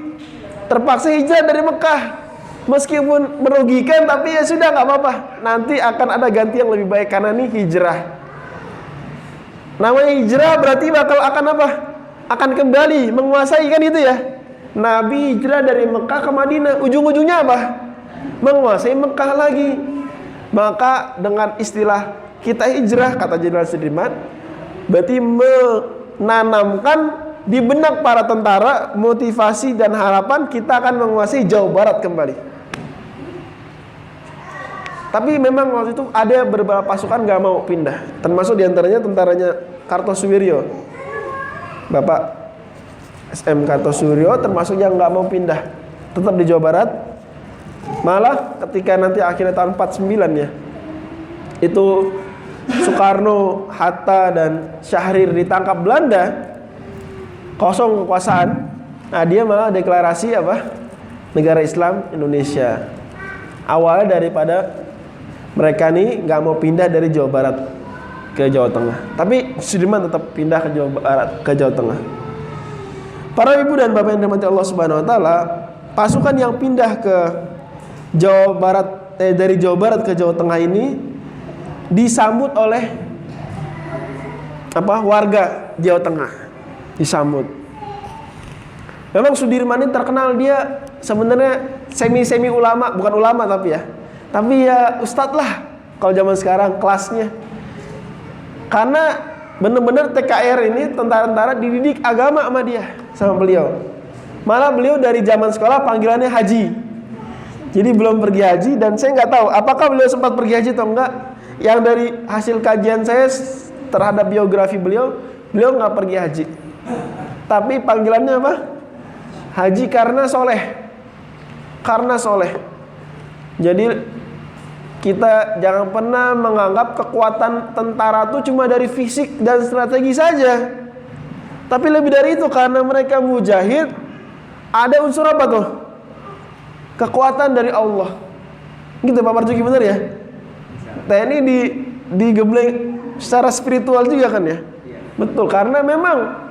Speaker 1: terpaksa hijrah dari Mekah. Meskipun merugikan, tapi ya sudah, nggak apa-apa. Nanti akan ada ganti yang lebih baik karena ini hijrah. Namanya hijrah berarti akan apa? Akan kembali menguasai, kan itu ya. Nabi hijrah dari Mekah ke Madinah. Ujung-ujungnya apa? Menguasai Mekah lagi. Maka dengan istilah kita hijrah, kata Jenderal Sudirman, berarti menanamkan di benak para tentara motivasi dan harapan kita akan menguasai Jawa Barat kembali. Tapi memang waktu itu ada beberapa pasukan gak mau pindah, termasuk diantaranya tentaranya Kartosuwiryo, Bapak SM Kartosuwiryo termasuk yang gak mau pindah, tetap di Jawa Barat. Malah ketika nanti akhirnya tahun 49 ya, itu Soekarno, Hatta dan Syahrir ditangkap Belanda, kosong kekuasaan. Nah, dia malah deklarasi apa? Negara Islam Indonesia. Awalnya daripada mereka nih nggak mau pindah dari Jawa Barat ke Jawa Tengah, tapi Sudirman tetap pindah ke Jawa Barat, ke Jawa Tengah. Para ibu dan bapak yang dirahmati Allah Subhanahu Wa Taala, pasukan yang pindah ke Jawa Barat dari Jawa Barat ke Jawa Tengah ini disambut oleh warga Jawa Tengah. Disambut. Memang Sudirman ini terkenal dia sebenarnya semi ulama, bukan ulama tapi ya ustadz lah kalau zaman sekarang kelasnya. Karena benar-benar TKR ini tentara-tentara dididik agama sama beliau. Malah beliau dari zaman sekolah panggilannya haji. Jadi belum pergi haji, dan saya nggak tahu apakah beliau sempat pergi haji atau enggak. Yang dari hasil kajian saya terhadap biografi beliau nggak pergi haji. Tapi panggilannya apa? Haji karena soleh. Karena soleh. Jadi kita jangan pernah menganggap kekuatan tentara itu cuma dari fisik dan strategi saja. Tapi lebih dari itu, karena mereka mujahid, ada unsur apa tuh? Kekuatan dari Allah. Gitu Pak Marzuki, benar ya? TNI digembleng secara spiritual juga kan ya? Betul, karena memang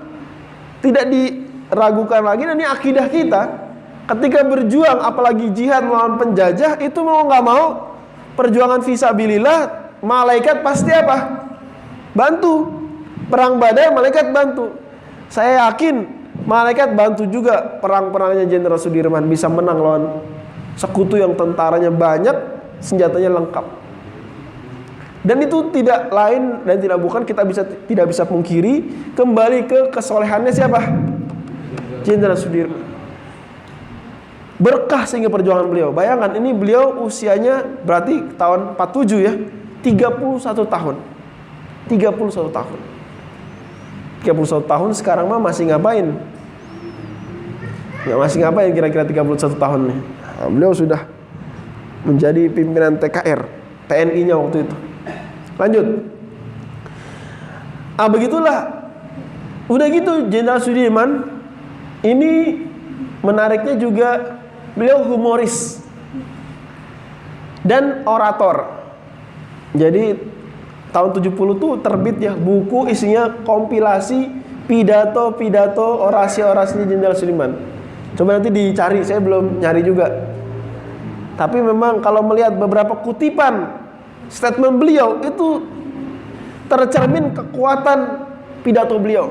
Speaker 1: tidak diragukan lagi, dan ini akidah kita. Ketika berjuang, apalagi jihad melawan penjajah, itu mau nggak mau perjuangan fisabilillah, malaikat pasti apa? Bantu. Perang Badar, malaikat bantu. Saya yakin malaikat bantu juga perang-perangnya Jenderal Sudirman, bisa menang lawan sekutu yang tentaranya banyak, senjatanya lengkap. Dan itu tidak lain dan tidak bukan, kita tidak bisa pungkiri kembali ke kesolehannya siapa? Jenderal Sudirman. Berkah sehingga perjuangan beliau. Bayangkan ini beliau usianya berarti tahun 47 ya, 31 tahun. 31 tahun. 31 tahun sekarang mah masih ngapain? Nggak masih ngapain kira-kira 31 tahun nih. Nah, beliau sudah menjadi pimpinan TKR, TNI-nya waktu itu. Lanjut. Begitulah. Udah gitu Jenderal Sudirman ini menariknya juga beliau humoris dan orator. Jadi tahun 70 tuh terbit ya buku isinya kompilasi pidato-pidato orasi-orasinya Jenderal Sudirman. Coba nanti dicari, saya belum nyari juga. Tapi memang kalau melihat beberapa kutipan statement beliau itu tercermin kekuatan pidato beliau.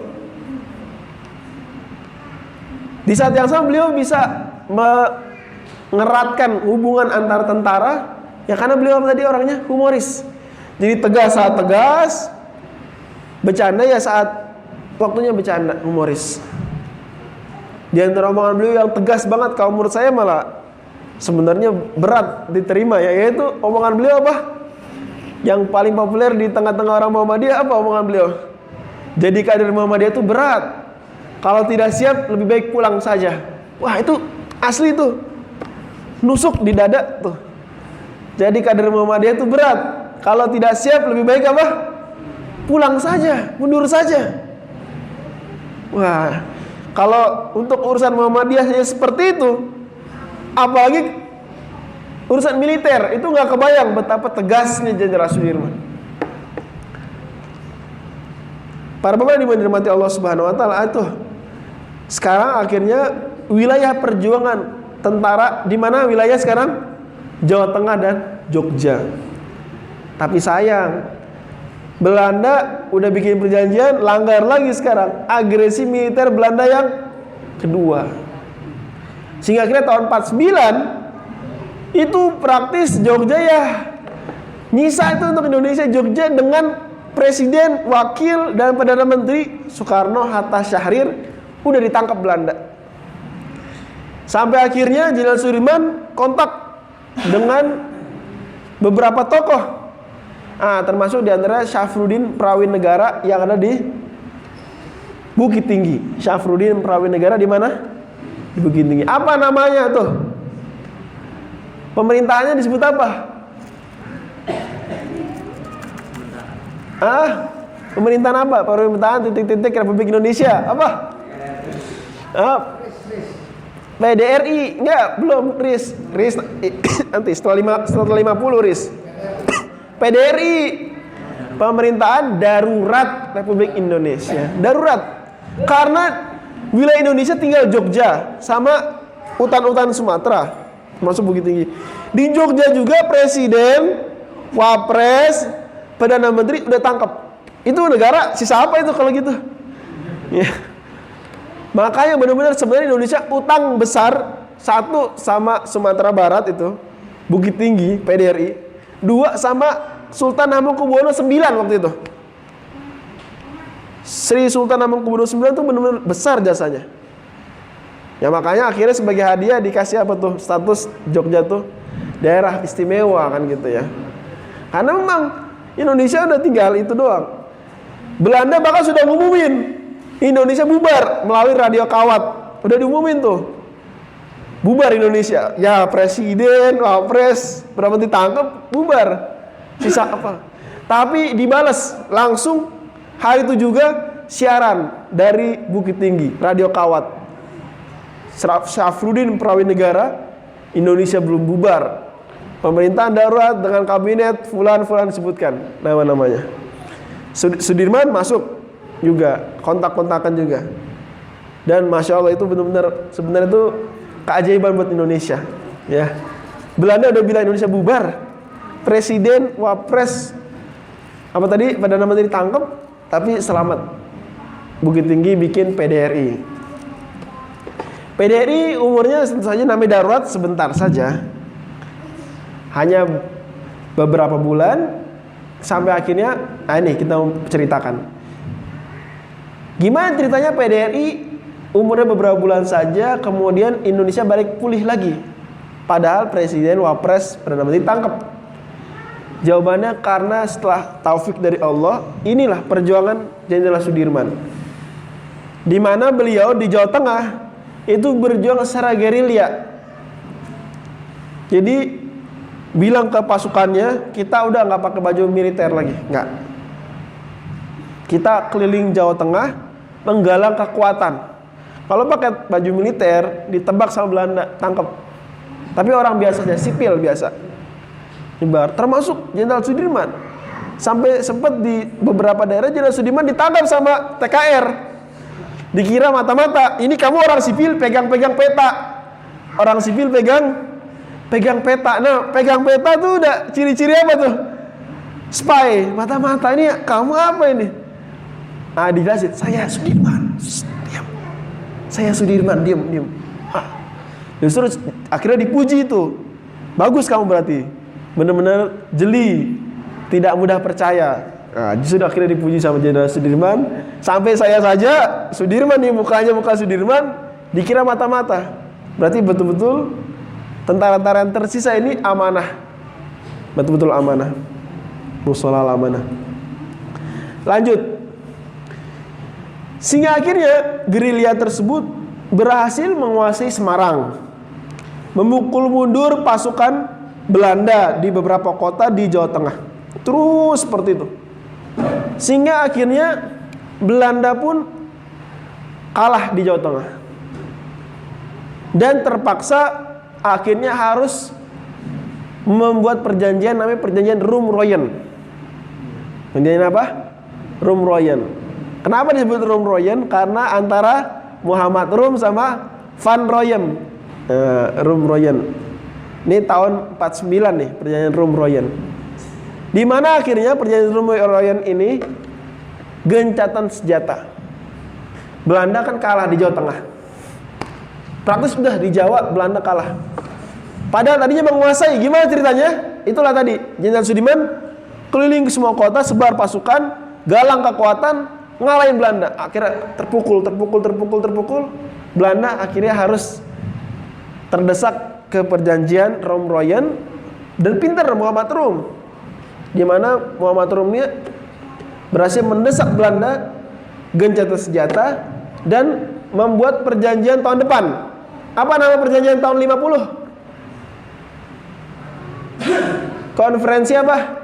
Speaker 1: Di saat yang sama beliau bisa mengeratkan hubungan antar tentara, ya karena beliau tadi orangnya humoris. Jadi tegas saat tegas, bercanda ya saat waktunya bercanda, humoris. Di antara omongan beliau yang tegas banget, kalau menurut saya malah sebenarnya berat diterima ya, yaitu omongan beliau apa? Yang paling populer di tengah-tengah orang Muhammadiyah apa omongan beliau? Jadi kader Muhammadiyah itu berat. Kalau tidak siap lebih baik pulang saja. Wah, itu asli tuh. Nusuk di dada tuh. Jadi kader Muhammadiyah itu berat. Kalau tidak siap lebih baik apa? Pulang saja, mundur saja. Wah, kalau untuk urusan Muhammadiyah seperti itu, apalagi urusan militer, itu nggak kebayang betapa tegasnya Jenderal Sudirman. Para bapak yang dirahmati Allah Subhanahu wa taala, itu sekarang akhirnya wilayah perjuangan tentara di mana wilayah sekarang? Jawa Tengah dan Jogja. Tapi sayang, Belanda udah bikin perjanjian, langgar lagi sekarang. Agresi militer Belanda yang kedua. Sehingga akhirnya tahun 49 itu praktis Jogja ya nyisa itu untuk Indonesia. Jogja dengan presiden, wakil, dan Perdana Menteri Soekarno, Hatta, Syahrir udah ditangkap Belanda. Sampai akhirnya Jenderal Sudirman kontak dengan beberapa tokoh, termasuk diantara Syafruddin Prawinegara yang ada di Bukit Tinggi. Syafruddin Prawinegara di mana? Di Bukit Tinggi. Apa namanya tuh? Pemerintahannya disebut apa? Pemerintahan apa? Pemerintahan titik-titik Republik Indonesia. Apa? PDRI. Enggak, belum. RIS nanti setelah 50 RIS. PDRI. Pemerintahan Darurat Republik Indonesia. Darurat. Karena wilayah Indonesia tinggal Jogja sama hutan-hutan Sumatera, termasuk Bukit Tinggi. Di Jogja juga presiden, wapres, Perdana Menteri udah tangkap. Itu negara sisa apa itu kalau gitu? Ya. Makanya benar-benar sebenarnya Indonesia utang besar, satu sama Sumatera Barat itu, Bukit Tinggi, PDRI, dua sama Sultan Hamengkubuwono IX waktu itu. Sri Sultan Hamengkubuwono IX itu benar-benar besar jasanya. Ya makanya akhirnya sebagai hadiah dikasih apa tuh? Status Jogja tuh daerah istimewa kan gitu ya. Karena memang Indonesia udah tinggal itu doang. Belanda bahkan sudah ngumumin Indonesia bubar melalui radio kawat. Udah diumumin tuh. Bubar Indonesia. Ya presiden, wapres, berapa ditangkap, bubar. Sisa apa? Tapi dibalas langsung hari itu juga siaran dari Bukit Tinggi, radio kawat. Syafruddin Prawinegara, Indonesia belum bubar. Pemerintahan darurat dengan kabinet fulan-fulan disebutkan nama-namanya. Sudirman masuk juga, kontak-kontakan juga. Dan Masya Allah itu benar-benar sebenarnya itu keajaiban buat Indonesia. Ya, Belanda udah bilang Indonesia bubar. Presiden, wapres, apa tadi, Perdana Menteri ditangkap, tapi selamat. Bukit Tinggi bikin PDRI. PDRI umurnya tentu saja namanya darurat sebentar saja. Hanya beberapa bulan sampai akhirnya ini kita ceritakan. Gimana ceritanya PDRI umurnya beberapa bulan saja kemudian Indonesia balik pulih lagi. Padahal presiden, wapres, Perdana Menteri tangkap. Jawabannya karena setelah taufik dari Allah, inilah perjuangan Jenderal Sudirman. Di mana beliau di Jawa Tengah itu berjuang secara gerilya. Jadi bilang ke pasukannya, kita udah nggak pakai baju militer lagi, nggak. Kita keliling Jawa Tengah, menggalang kekuatan. Kalau pakai baju militer, ditebak sama Belanda, tangkap. Tapi orang biasanya, sipil biasa, ibarat, termasuk Jenderal Sudirman. Sampai sempat di beberapa daerah Jenderal Sudirman ditangkap sama TKR. Dikira mata-mata, ini kamu orang sipil pegang-pegang peta. Orang sipil pegang peta. Nah, pegang peta tuh udah ciri-ciri apa tuh? Spy, mata-mata ini kamu apa ini? Ah, dijelasin, saya Sudirman. Diam. Saya Sudirman, diam. Justru akhirnya dipuji itu. Bagus kamu berarti. Benar-benar jeli, tidak mudah percaya. Nah, justru akhirnya dipuji sama Jenderal Sudirman. Sampai saya saja Sudirman nih, mukanya muka Sudirman, dikira mata-mata. Berarti betul-betul tentara-tentara yang tersisa ini amanah. Betul-betul amanah. Musolal amanah. Lanjut. Sehingga akhirnya gerilya tersebut berhasil menguasai Semarang, memukul mundur pasukan Belanda di beberapa kota di Jawa Tengah. Terus seperti itu. Sehingga akhirnya Belanda pun kalah di Jawa Tengah. Dan terpaksa akhirnya harus membuat perjanjian namanya perjanjian Roem-Royen. Perjanjian apa? Roem-Royen. Kenapa disebut Roem-Royen? Karena antara Muhammad Rum sama Van Royen. Roem-Royen. Ini tahun 49 nih perjanjian Roem-Royen. Di mana akhirnya perjanjian Roem-Royen ini gencatan senjata. Belanda kan kalah di Jawa Tengah. Praktis sudah di Jawa Belanda kalah. Padahal tadinya menguasai. Gimana ceritanya? Itulah tadi Jenderal Sudirman keliling ke semua kota, sebar pasukan, galang kekuatan, ngalahin Belanda. Akhirnya terpukul. Belanda akhirnya harus terdesak ke perjanjian Roem-Royen. Dan pintar Muhammad Rum, di mana Muhammad Rum ini berhasil mendesak Belanda gencatan senjata dan membuat perjanjian tahun depan. Apa nama perjanjian tahun 50? Konferensi apa?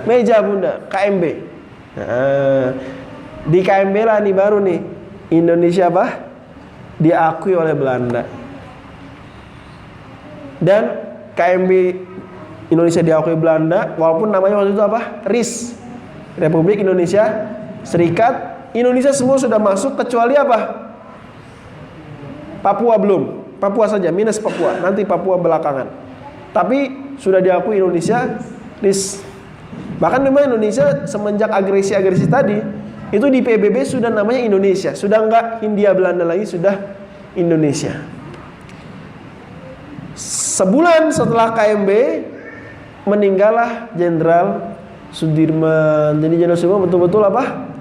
Speaker 1: Meja Bunda, KMB. Nah, di KMB lah nih baru nih Indonesia apa? Diakui oleh Belanda. Dan KMB Indonesia diakui Belanda, walaupun namanya waktu itu apa? RIS, Republik Indonesia Serikat. Indonesia semua sudah masuk kecuali apa? Papua belum. Papua saja, minus Papua. Nanti Papua belakangan. Tapi sudah diakui Indonesia RIS. Bahkan memang Indonesia semenjak agresi-agresi tadi, itu di PBB sudah namanya Indonesia. Sudah enggak Hindia Belanda lagi, sudah Indonesia. Sebulan setelah KMB, meninggallah Jenderal Sudirman. Jadi Jenderal Sudirman betul-betul apa?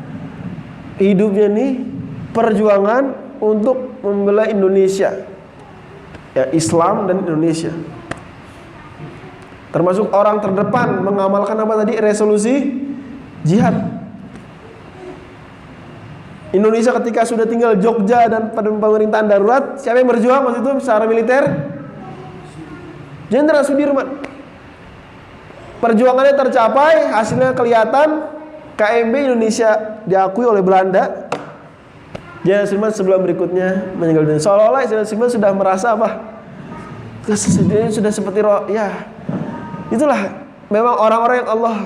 Speaker 1: Hidupnya nih perjuangan untuk membela Indonesia. Ya, Islam dan Indonesia. Termasuk orang terdepan mengamalkan apa tadi? Resolusi jihad. Indonesia ketika sudah tinggal Jogja dan pada pemerintahan darurat, siapa yang berjuang waktu itu secara militer? Jenderal Sudirman. Perjuangannya tercapai, hasilnya kelihatan. KMB Indonesia diakui oleh Belanda. Jenderal Sudirman sebelum berikutnya meninggal dunia. Seolah-olah Jenderal Sudirman sudah merasa apa? Sudah seperti roh, ya. Itulah memang orang-orang yang Allah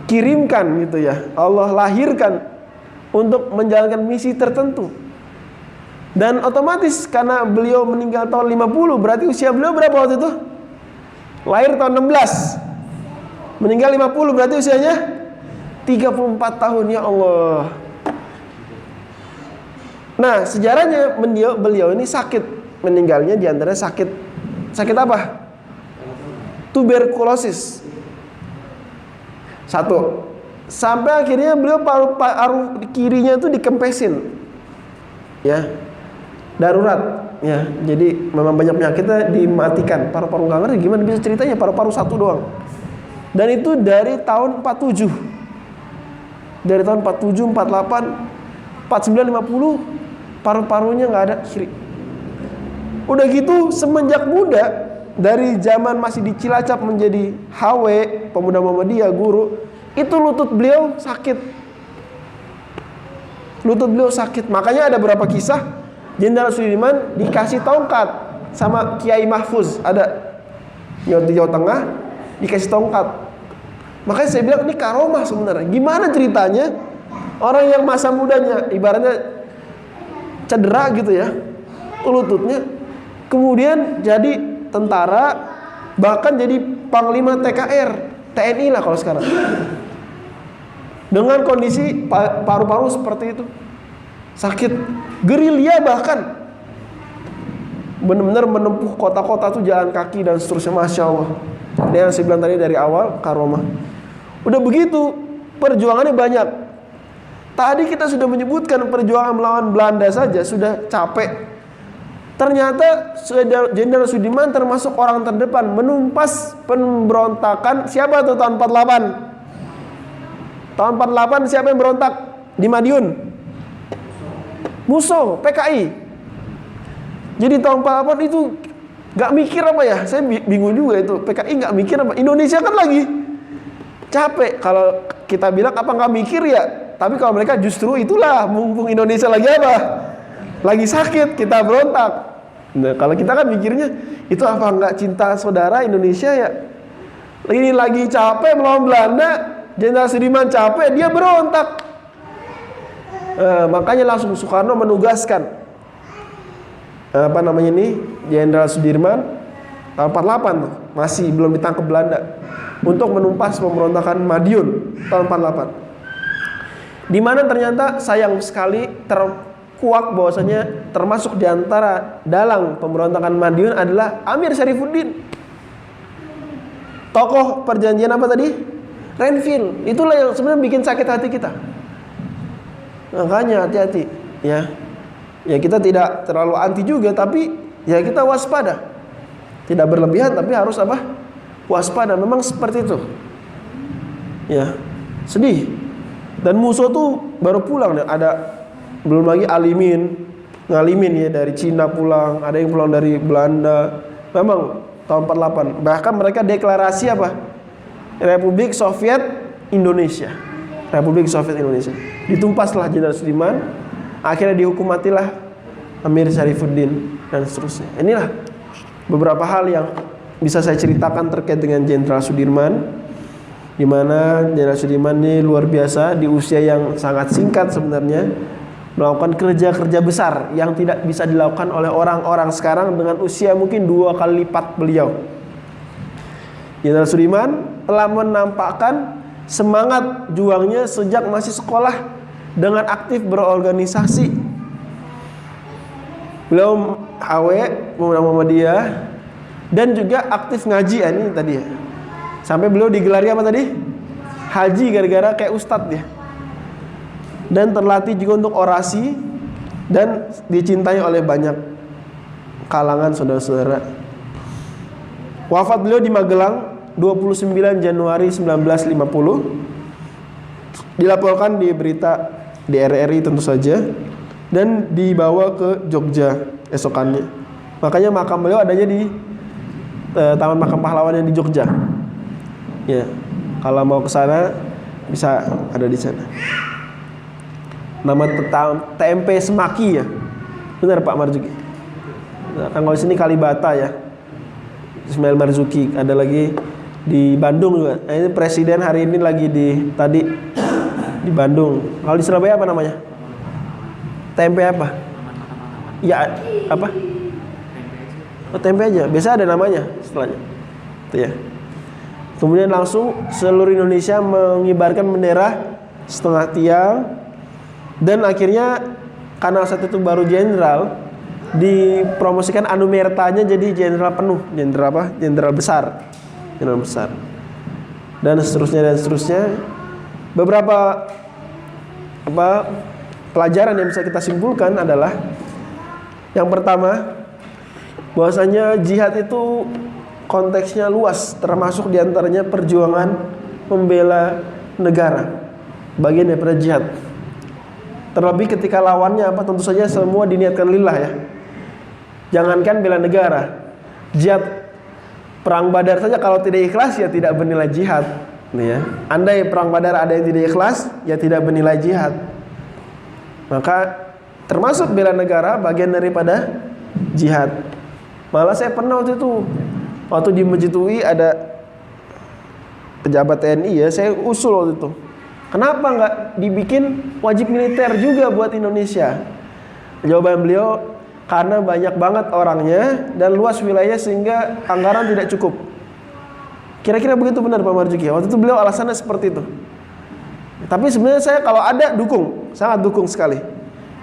Speaker 1: kirimkan gitu ya. Allah lahirkan untuk menjalankan misi tertentu. Dan otomatis karena beliau meninggal tahun 50, berarti usia beliau berapa waktu itu? Lahir tahun 16. Meninggal 50, berarti usianya 34 tahun, ya Allah. Nah, sejarahnya beliau ini sakit. Meninggalnya diantara sakit apa? Tuberkulosis. Satu. Sampai akhirnya beliau paru kirinya itu dikempesin. Ya. Darurat, ya. Jadi memang banyak penyakitnya dimatikan. Paru-paru nggak ngerti gimana bisa ceritanya, paru-paru satu doang. Dan itu dari tahun 47. Dari tahun 47, 48, 49, 50 paru-parunya nggak ada kiri. Udah gitu semenjak muda, dari zaman masih di Cilacap menjadi HW, pemuda Muhammadiyah, guru, itu lutut beliau sakit. Lutut beliau sakit. Makanya ada beberapa kisah Jenderal Sudirman dikasih tongkat sama Kiai Mahfuz, ada di Jawa Tengah, dikasih tongkat. Makanya saya bilang ini karomah sebenarnya. Gimana ceritanya orang yang masa mudanya ibaratnya cedera gitu ya, lututnya, kemudian jadi tentara, bahkan jadi panglima TKR. TNI lah kalau sekarang. Dengan kondisi paru-paru seperti itu, sakit, gerilya bahkan, benar-benar menempuh kota-kota tuh jalan kaki dan seterusnya, masya Allah. Ini yang saya bilang tadi dari awal, karomah. Udah begitu, perjuangannya banyak. Tadi kita sudah menyebutkan perjuangan melawan Belanda saja sudah capek. Ternyata Jenderal Sudirman termasuk orang terdepan menumpas pemberontakan. Siapa tuh tahun 48? Tahun 48 siapa yang berontak di Madiun? Musso, PKI. Jadi tahun 48 itu gak mikir apa ya? Saya bingung juga itu. PKI gak mikir apa? Indonesia kan lagi capek. Kalau kita bilang apa gak mikir ya? Tapi kalau mereka justru itulah, mumpung Indonesia lagi apa? Lagi sakit, kita berontak. Nah, kalau kita kan mikirnya itu apa nggak cinta saudara Indonesia ya? Ini lagi capek melawan Belanda, Jenderal Sudirman capek, dia berontak. Makanya langsung Soekarno menugaskan Jenderal Sudirman tahun 48 tuh, masih belum ditangkap Belanda, untuk menumpas pemberontakan Madiun tahun 48. Di mana ternyata sayang sekali terkuak bahwasanya termasuk di antara dalang pemberontakan Madiun adalah Amir Syarifuddin. Tokoh perjanjian apa tadi? Renville. Itulah yang sebenarnya bikin sakit hati kita. Makanya hati-hati ya. Ya kita tidak terlalu anti juga, tapi ya kita waspada. Tidak berlebihan tapi harus apa? Waspada. Memang seperti itu. Ya. Sedih. Dan Musso tuh baru pulang, ada belum lagi ngalimin ya dari Cina pulang, ada yang pulang dari Belanda. Memang tahun 48. Bahkan mereka deklarasi apa? Republik Soviet Indonesia. Republik Soviet Indonesia. Ditumpaslah Jenderal Sudirman, akhirnya dihukum matilah Amir Syarifuddin dan seterusnya. Inilah beberapa hal yang bisa saya ceritakan terkait dengan Jenderal Sudirman. Di mana Jenderal Sudirman ini luar biasa di usia yang sangat singkat sebenarnya melakukan kerja-kerja besar yang tidak bisa dilakukan oleh orang-orang sekarang dengan usia mungkin 2 kali lipat beliau. Jenderal Sudirman telah menampakkan semangat juangnya sejak masih sekolah dengan aktif berorganisasi. Beliau HW Muhammadiyah dan juga aktif ngaji ini tadi ya. Sampai beliau digelari apa tadi? Haji gara-gara kayak ustadz ya. Dan terlatih juga untuk orasi dan dicintai oleh banyak kalangan saudara-saudara. Wafat beliau di Magelang 29 Januari 1950. Dilaporkan di berita di RRI tentu saja dan dibawa ke Jogja esokannya. Makanya makam beliau adanya di Taman Makam Pahlawan yang di Jogja. Ya, kalau mau ke sana bisa ada di sana. Nama TMP Semaki ya, benar Pak Marzuki. Nah, kalau sini Kalibata ya, Ismail Marzuki. Ada lagi di Bandung juga. Nah, ini presiden hari ini lagi di Bandung. Kalau di Surabaya apa namanya? TMP apa? Ya apa? Oh, TMP aja. Biasa ada namanya setelahnya. Itu ya. Kemudian langsung seluruh Indonesia mengibarkan bendera setengah tiang. Dan akhirnya karena saat itu baru jenderal, dipromosikan anumertanya jadi jenderal penuh, jenderal apa? Jenderal besar. Jenderal besar. Dan seterusnya. Beberapa pelajaran yang bisa kita simpulkan adalah yang pertama, bahwasanya jihad itu konteksnya luas, termasuk diantaranya perjuangan membela negara, bagian daripada jihad. Terlebih ketika lawannya apa, tentu saja semua diniatkan lillah ya. Jangankan bela negara, jihad perang Badar saja kalau tidak ikhlas ya tidak bernilai jihad. Nih ya. Andai perang Badar ada yang tidak ikhlas, ya tidak bernilai jihad. Maka termasuk bela negara bagian daripada jihad. Malah saya pernah waktu di Masjid UI ada pejabat TNI ya, saya usul waktu itu. Kenapa nggak dibikin wajib militer juga buat Indonesia? Jawaban beliau, karena banyak banget orangnya dan luas wilayah sehingga anggaran tidak cukup. Kira-kira begitu benar Pak Marzuki. Waktu itu beliau alasannya seperti itu. Tapi sebenarnya saya kalau ada dukung, sangat dukung sekali.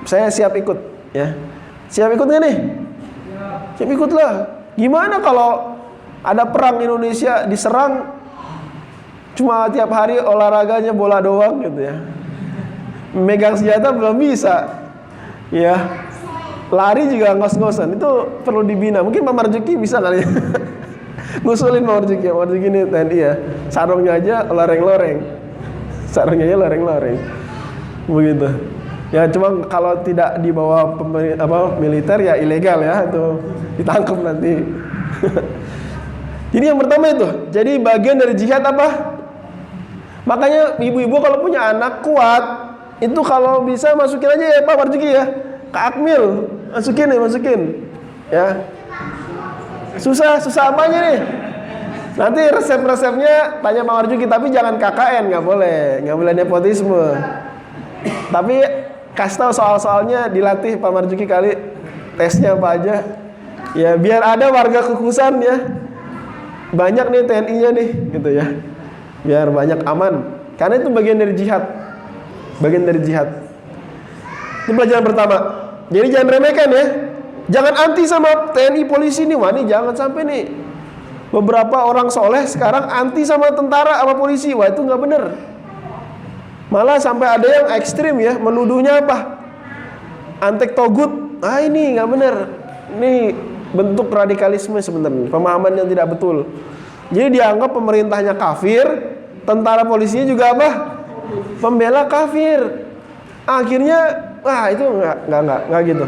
Speaker 1: Saya siap ikut, ya. Siap ikut nggak nih? Siap ikutlah. Gimana kalau ada perang Indonesia diserang, cuma tiap hari olahraganya bola doang gitu ya. Megang senjata belum bisa, ya. Lari juga ngos-ngosan, itu perlu dibina. Mungkin Pak Marzuki bisa kali ya. Ngusulin Pak Marzuki ini TNI ya. Sarungnya aja loreng-loreng. Sarungnya aja loreng-loreng. Begitu. Ya cuma kalau tidak di bawah militer ya ilegal ya, itu ditangkap nanti. Jadi yang pertama itu, jadi bagian dari jihad apa? Makanya ibu-ibu kalau punya anak kuat, itu kalau bisa masukin aja ya Pak Marzuki ya, ke Akmil, masukin ya. Susah apanya nih? Nanti resep-resepnya tanya Pak Marzuki, tapi jangan KKN, nggak boleh nepotisme. Tapi kasih tahu soal-soalnya, dilatih Pak Marzuki kali, tesnya apa aja. Ya biar ada warga Kukusan ya. Banyak nih TNI-nya nih, gitu ya. Biar banyak aman. Karena itu bagian dari jihad. Bagian dari jihad. Ini pelajaran pertama. Jadi jangan remehkan ya. Jangan anti sama TNI polisi nih. Wah, nih jangan sampai nih. Beberapa orang soleh sekarang anti sama tentara sama polisi. Wah, itu nggak bener. Malah sampai ada yang ekstrim ya, menuduhnya apa? Antek togut. Ah, ini nggak bener. Ini bentuk radikalisme sebenarnya, pemahaman yang tidak betul. Jadi dianggap pemerintahnya kafir, tentara polisinya juga apa? Pembela kafir. Akhirnya, wah itu nggak gitu.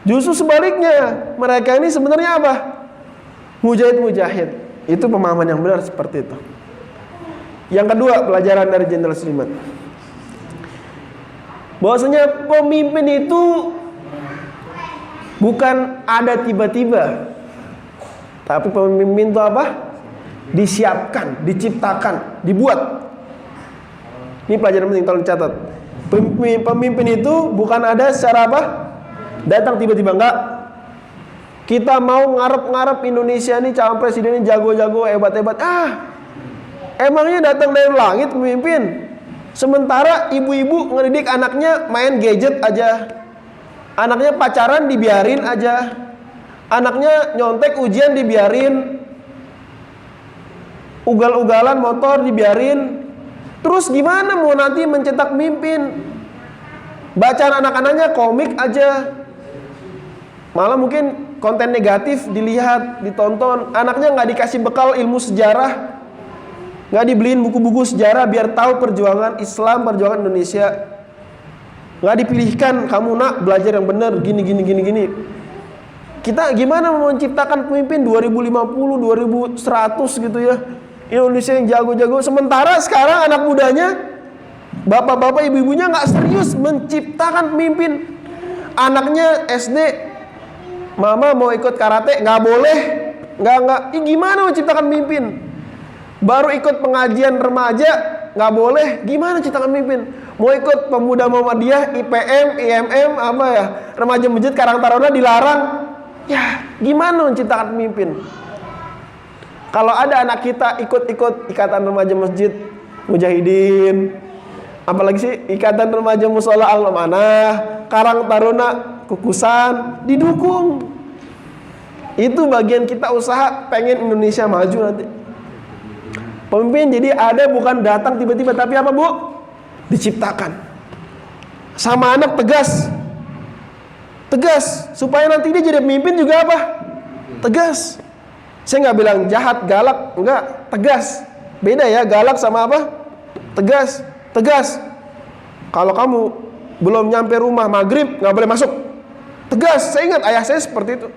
Speaker 1: Justru sebaliknya, mereka ini sebenarnya apa? Mujahid. Itu pemahaman yang benar seperti itu. Yang kedua, pelajaran dari Jenderal Sudirman. Bahwasanya pemimpin itu bukan ada tiba-tiba, tapi pemimpin itu apa? Disiapkan, diciptakan, dibuat. Ini pelajaran penting, tolong catat. Pemimpin itu bukan ada secara apa? Datang tiba-tiba, enggak. Kita mau ngarep-ngarep Indonesia ini calon presidennya jago-jago, hebat-hebat. Emangnya datang dari langit pemimpin? Sementara ibu-ibu ngedidik anaknya main gadget aja. Anaknya pacaran dibiarin aja. Anaknya nyontek ujian dibiarin. Ugal-ugalan motor dibiarin. Terus gimana mau nanti mencetak pemimpin? Bacaan anak-anaknya komik aja. Malah mungkin konten negatif dilihat, ditonton. Anaknya nggak dikasih bekal ilmu sejarah, nggak dibeliin buku-buku sejarah biar tahu perjuangan Islam, perjuangan Indonesia. Nggak dipilihkan, kamu nak belajar yang benar, gini. Kita gimana mau menciptakan pemimpin 2050, 2100 gitu ya, Indonesia yang jago-jago. Sementara sekarang anak mudanya, bapak-bapak, ibu-ibunya nggak serius menciptakan pemimpin. Anaknya SD, mama mau ikut karate, nggak boleh, nggak. Gimana menciptakan pemimpin? Baru ikut pengajian remaja, nggak boleh. Gimana ciptakan pemimpin? Mau ikut pemuda Muhammadiyah, IPM, IMM, apa ya, remaja masjid Karang Taruna dilarang. Ya, gimana menciptakan pemimpin? Kalau ada anak kita ikut-ikut ikatan remaja masjid Mujahidin, apalagi sih ikatan remaja Musola Al-Amanah, Karang Taruna, Kukusan, didukung. Itu bagian kita usaha pengen Indonesia maju nanti. Pemimpin jadi ada bukan datang tiba-tiba, tapi apa Bu? Diciptakan. Sama anak tegas. Tegas supaya nanti dia jadi pemimpin juga apa? Tegas. Saya nggak bilang jahat, galak, enggak, tegas. Beda ya, galak sama apa? Tegas. Tegas. Kalau kamu belum nyampe rumah maghrib nggak boleh masuk. Tegas. Saya ingat ayah saya seperti itu.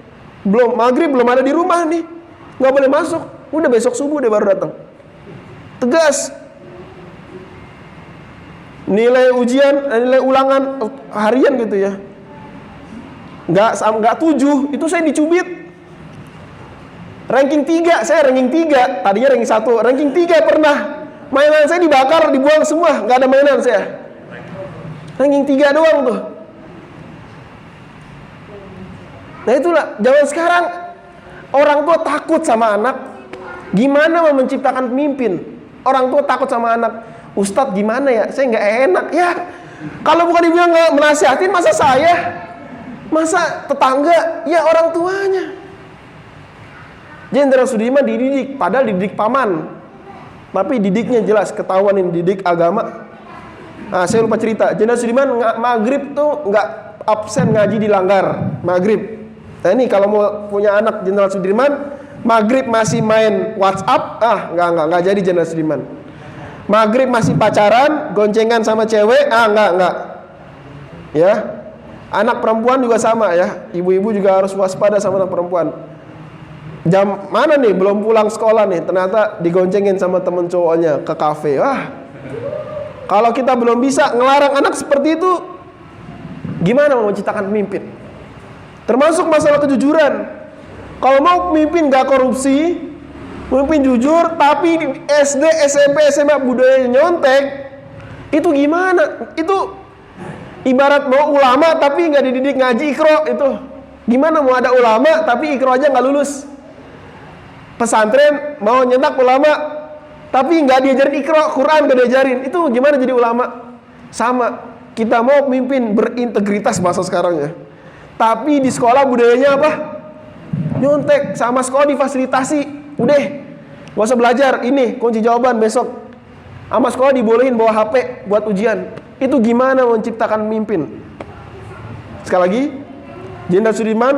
Speaker 1: Belum maghrib, belum ada di rumah nih, nggak boleh masuk. Udah besok subuh dia baru datang. Tegas. Nilai ujian, nilai ulangan harian gitu ya, nggak 7, itu saya dicubit. Ranking 3, saya ranking 3, tadinya ranking 1, ranking 3 pernah. Mainan saya dibakar, dibuang semua, nggak ada mainan saya. Ranking 3 doang tuh. Nah itulah, zaman sekarang orang tua takut sama anak, Gimana mau menciptakan pemimpin? Orang tua takut sama anak. Ustadz gimana ya? Saya nggak enak ya. Kalau bukan ibu yang nggak menasihatin, masa saya? Masa tetangga? Ya orang tuanya. Jenderal Sudirman dididik, padahal dididik paman. Tapi didiknya jelas, ketahuan ini didik agama. Nah, saya lupa cerita. Jenderal Sudirman maghrib tuh nggak absen ngaji di langgar maghrib. Nah ini kalau mau punya anak Jenderal Sudirman, maghrib masih main WhatsApp, nggak jadi Jenderal Sudirman. Maghrib masih pacaran, goncengan sama cewek, nggak. Ya, anak perempuan juga sama ya. Ibu-ibu juga harus waspada sama anak perempuan. Jam mana nih belum pulang sekolah nih, ternyata digoncengin sama temen cowoknya ke kafe. Kalau kita belum bisa ngelarang anak seperti itu, gimana mau menciptakan pemimpin? Termasuk masalah kejujuran. Kalau mau pemimpin gak korupsi, pemimpin jujur, tapi SD, SMP, SMA budaya nyontek, itu gimana? Itu ibarat mau ulama tapi gak dididik ngaji Iqra itu. Gimana mau ada ulama tapi Iqra aja gak lulus? Pesantren mau nyetak ulama tapi nggak diajarin Iqra, Quran nggak diajarin, itu gimana jadi ulama? Sama, kita mau pemimpin berintegritas bahasa sekarang ya, tapi di sekolah budayanya apa? Nyontek. Sama sekolah difasilitasi, udah nggak usah belajar, ini kunci jawaban besok. Sama sekolah dibolehin bawa HP buat ujian. Itu gimana menciptakan pemimpin? Sekali lagi, Jenderal Sudirman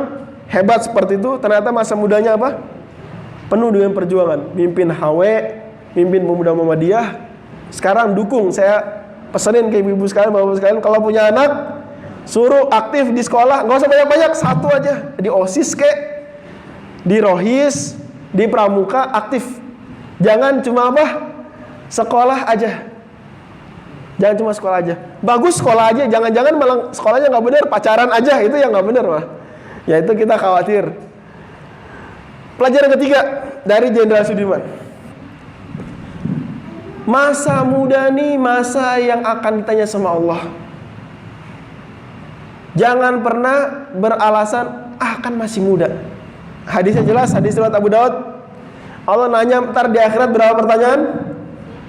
Speaker 1: hebat seperti itu, ternyata masa mudanya apa? Penuh dengan perjuangan, mimpin HW, mimpin pemuda Muhammadiyah. Sekarang dukung, saya pesenin ke ibu-ibu sekalian, bapak-bapak sekalian, kalau punya anak, suruh aktif di sekolah, nggak usah banyak-banyak, satu aja, di OSIS kek, di Rohis, di Pramuka, aktif. Jangan cuma apa? Sekolah aja. Jangan cuma sekolah aja. Bagus sekolah aja, jangan-jangan malah sekolahnya nggak benar, pacaran aja, itu yang nggak benar mah. Ya itu kita khawatir. Pelajaran ketiga dari Jenderal Sudirman. Masa muda nih masa yang akan ditanya sama Allah. Jangan pernah beralasan, kan masih muda. Hadisnya jelas, hadis riwayat Abu Daud. Allah nanya ntar di akhirat berapa pertanyaan?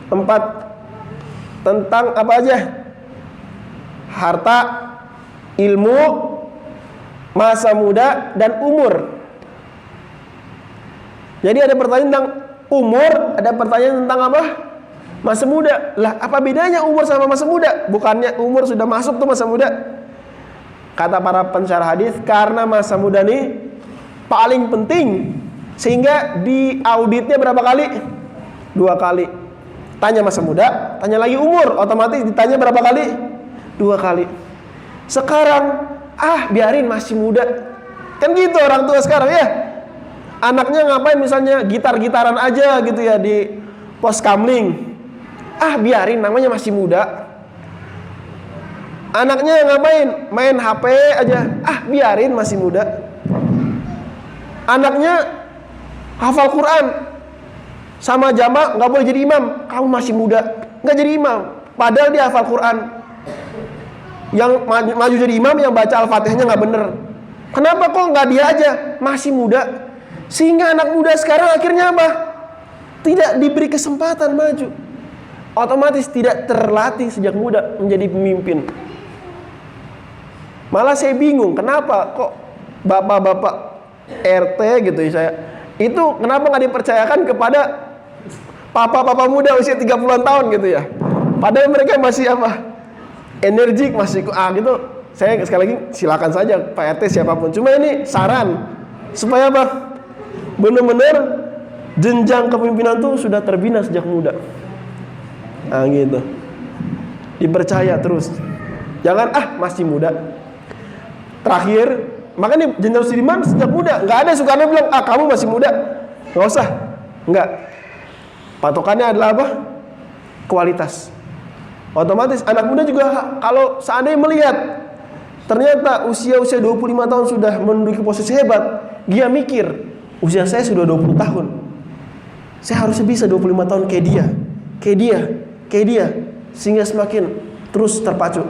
Speaker 1: 4. Tentang apa aja? Harta, ilmu, masa muda, dan umur. Jadi ada pertanyaan tentang umur, ada pertanyaan tentang apa? Masa muda. Lah, apa bedanya umur sama masa muda? Bukannya umur sudah masuk tuh masa muda? Kata para pensyarah hadis, karena masa muda nih paling penting, sehingga di auditnya berapa kali? 2 kali. Tanya masa muda, tanya lagi umur, otomatis ditanya berapa kali? 2 kali. Sekarang, biarin masih muda. Kan gitu orang tua sekarang ya. Anaknya ngapain misalnya gitar-gitaran aja gitu ya di pos kamling. Biarin, namanya masih muda. Anaknya ngapain? Main HP aja. Biarin, masih muda. Anaknya hafal Quran sama jamaah, nggak boleh jadi imam. Kamu masih muda, nggak jadi imam. Padahal dia hafal Quran. Yang maju jadi imam, yang baca Al-Fatihahnya nggak bener. Kenapa kok nggak dia aja? Masih muda. Sehingga anak muda sekarang akhirnya apa? Tidak diberi kesempatan maju. Otomatis tidak terlatih sejak muda menjadi pemimpin. Malah saya bingung, kenapa kok bapak-bapak RT gitu ya saya, itu kenapa nggak dipercayakan kepada papa-papa muda usia 30-an tahun gitu ya. Padahal mereka masih apa? Energik, masih gitu. Saya sekali lagi silakan saja Pak RT siapapun. Cuma ini saran supaya apa? Benar-benar jenjang kepemimpinan tuh sudah terbina sejak muda. Gitu. Dipercaya terus. Jangan masih muda. Terakhir, makanya Jenderal Sudirman sejak muda, nggak ada Soekarno bilang kamu masih muda, nggak usah, nggak. Patokannya adalah apa? Kualitas. Otomatis anak muda juga kalau seandainya melihat ternyata usia-usia 25 tahun sudah menduduki posisi hebat, dia mikir, usia saya sudah 20 tahun. Saya harusnya bisa 25 tahun kayak dia. Sehingga semakin terus terpacu.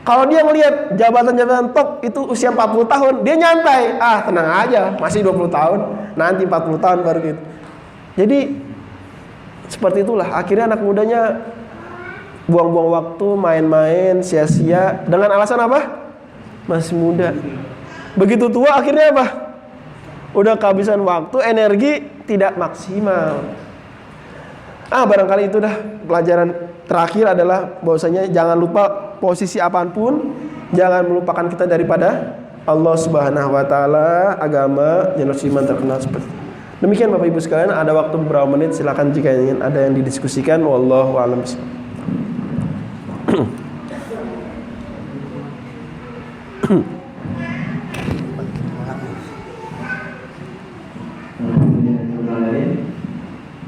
Speaker 1: Kalau dia melihat jabatan-jabatan top itu usia 40 tahun, dia nyantai. Tenang aja, masih 20 tahun, nanti 40 tahun baru gitu. Jadi seperti itulah akhirnya anak mudanya buang-buang waktu, main-main, sia-sia dengan alasan apa? Masih muda. Begitu tua akhirnya apa? Udah kehabisan waktu, energi tidak maksimal. Barangkali itu dah pelajaran terakhir adalah bahwasanya jangan lupa posisi apapun, jangan melupakan kita daripada Allah Subhanahu wa taala, agama, Jenderal Sudirman terkenal seperti itu. Demikian Bapak Ibu sekalian, ada waktu beberapa menit, silakan jika ingin ada yang didiskusikan. Wallahu a'lam bishawab.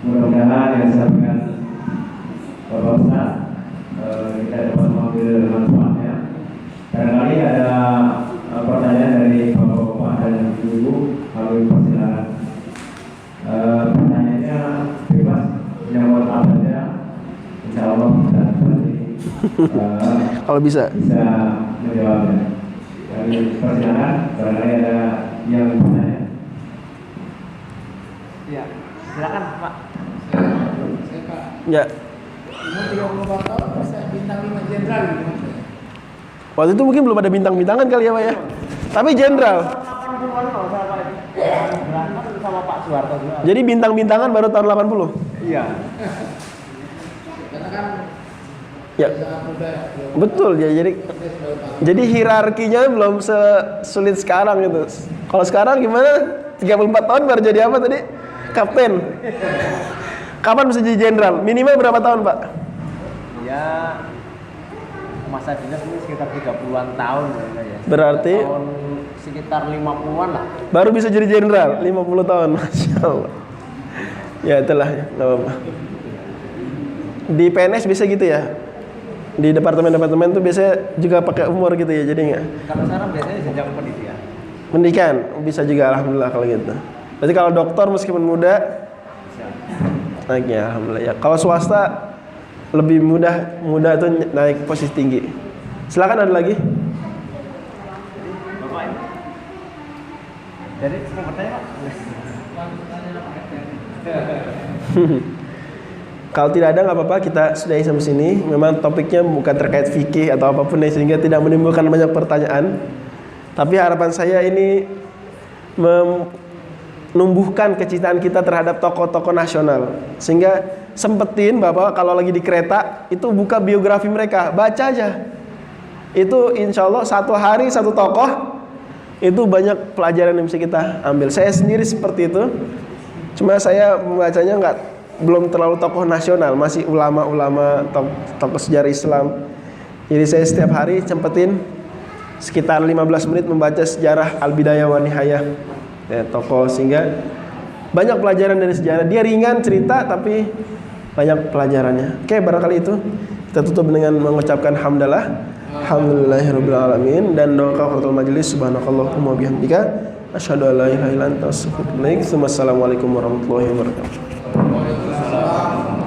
Speaker 3: Mudah-mudahan yang disampaikan Bapak Ustaz kita dapat mengambil manfaatnya. Barangkali ada pertanyaan dari Bapak-bapak dan Ibu, kami persilakan. Pertanyaannya bebas, jawab apa saja. Insya Allah kita nanti
Speaker 1: Kalau bisa
Speaker 3: menjawabnya. Kami persilakan, barangkali ada yang bertanya.
Speaker 2: Ya, silakan Pak.
Speaker 1: ya.
Speaker 2: Umur 30 tahun bisa bintang 5 jenderal gitu.
Speaker 1: Waktu itu mungkin belum ada bintang-bintangan kali ya Pak ya. Tapi jenderal.
Speaker 2: 80-an kalau saya Pak. Berantem sama Pak Soeharto juga.
Speaker 1: Jadi bintang-bintangan baru tahun 80.
Speaker 2: Iya.
Speaker 4: Karena kan
Speaker 1: Ya.
Speaker 4: sangat muda ya.
Speaker 1: Betul ya. Jadi hierarkinya belum sesulit sekarang gitu. Kalau sekarang gimana? 34 tahun baru jadi apa tadi? Kapten. Kapan bisa jadi jenderal? Minimal berapa tahun, Pak?
Speaker 2: Ya masa dinas ini sekitar 30-an tahun ya.
Speaker 1: Berarti
Speaker 2: Tahun sekitar 50-an lah.
Speaker 1: baru bisa jadi jenderal 50 tahun. Masya Allah. Ya itulah ya, nggak apa-apa. Di PNS bisa gitu ya. Di departemen-departemen tuh biasanya juga pakai umur gitu ya, jadi nggak.
Speaker 2: Kalau sekarang biasanya jenjang pendidikan.
Speaker 1: Pendidikan bisa juga, alhamdulillah kalau gitu. Berarti kalau dokter meskipun muda naiknya alhamdulillah ya. Kalau swasta lebih mudah itu naik posisi tinggi. Silakan ada lagi.
Speaker 2: Bapak ini. Jadi mau bertanya Pak?
Speaker 1: Kalau tidak ada nggak apa-apa, kita sudahi sampai sini. Memang topiknya bukan terkait fikih atau apapun ya, sehingga tidak menimbulkan banyak pertanyaan. Tapi harapan saya ini menumbuhkan kecintaan kita terhadap tokoh-tokoh nasional, sehingga sempetin Bapak kalau lagi di kereta itu buka biografi mereka, baca aja. Itu insya Allah satu hari satu tokoh itu banyak pelajaran yang bisa kita ambil. Saya sendiri seperti itu. Cuma saya membacanya belum terlalu tokoh nasional, masih ulama-ulama, tokoh sejarah Islam. Jadi saya setiap hari sempetin sekitar 15 menit membaca sejarah Al-Bidayah wa Nihayah ya, tokoh, sehingga banyak pelajaran dari sejarah. Dia ringan cerita tapi banyak pelajarannya. Oke, barangkali itu kita tutup dengan mengucapkan hamdalah, alhamdulillahirabbil alamin, dan doa kafaratul majelis, subhanakallahumma wa bihamdika asyhadu an la ilaha illa anta astaghfiruka wa atubu ilaik. Assalamualaikum warahmatullahi wabarakatuh.
Speaker 4: Waalaikumsalam.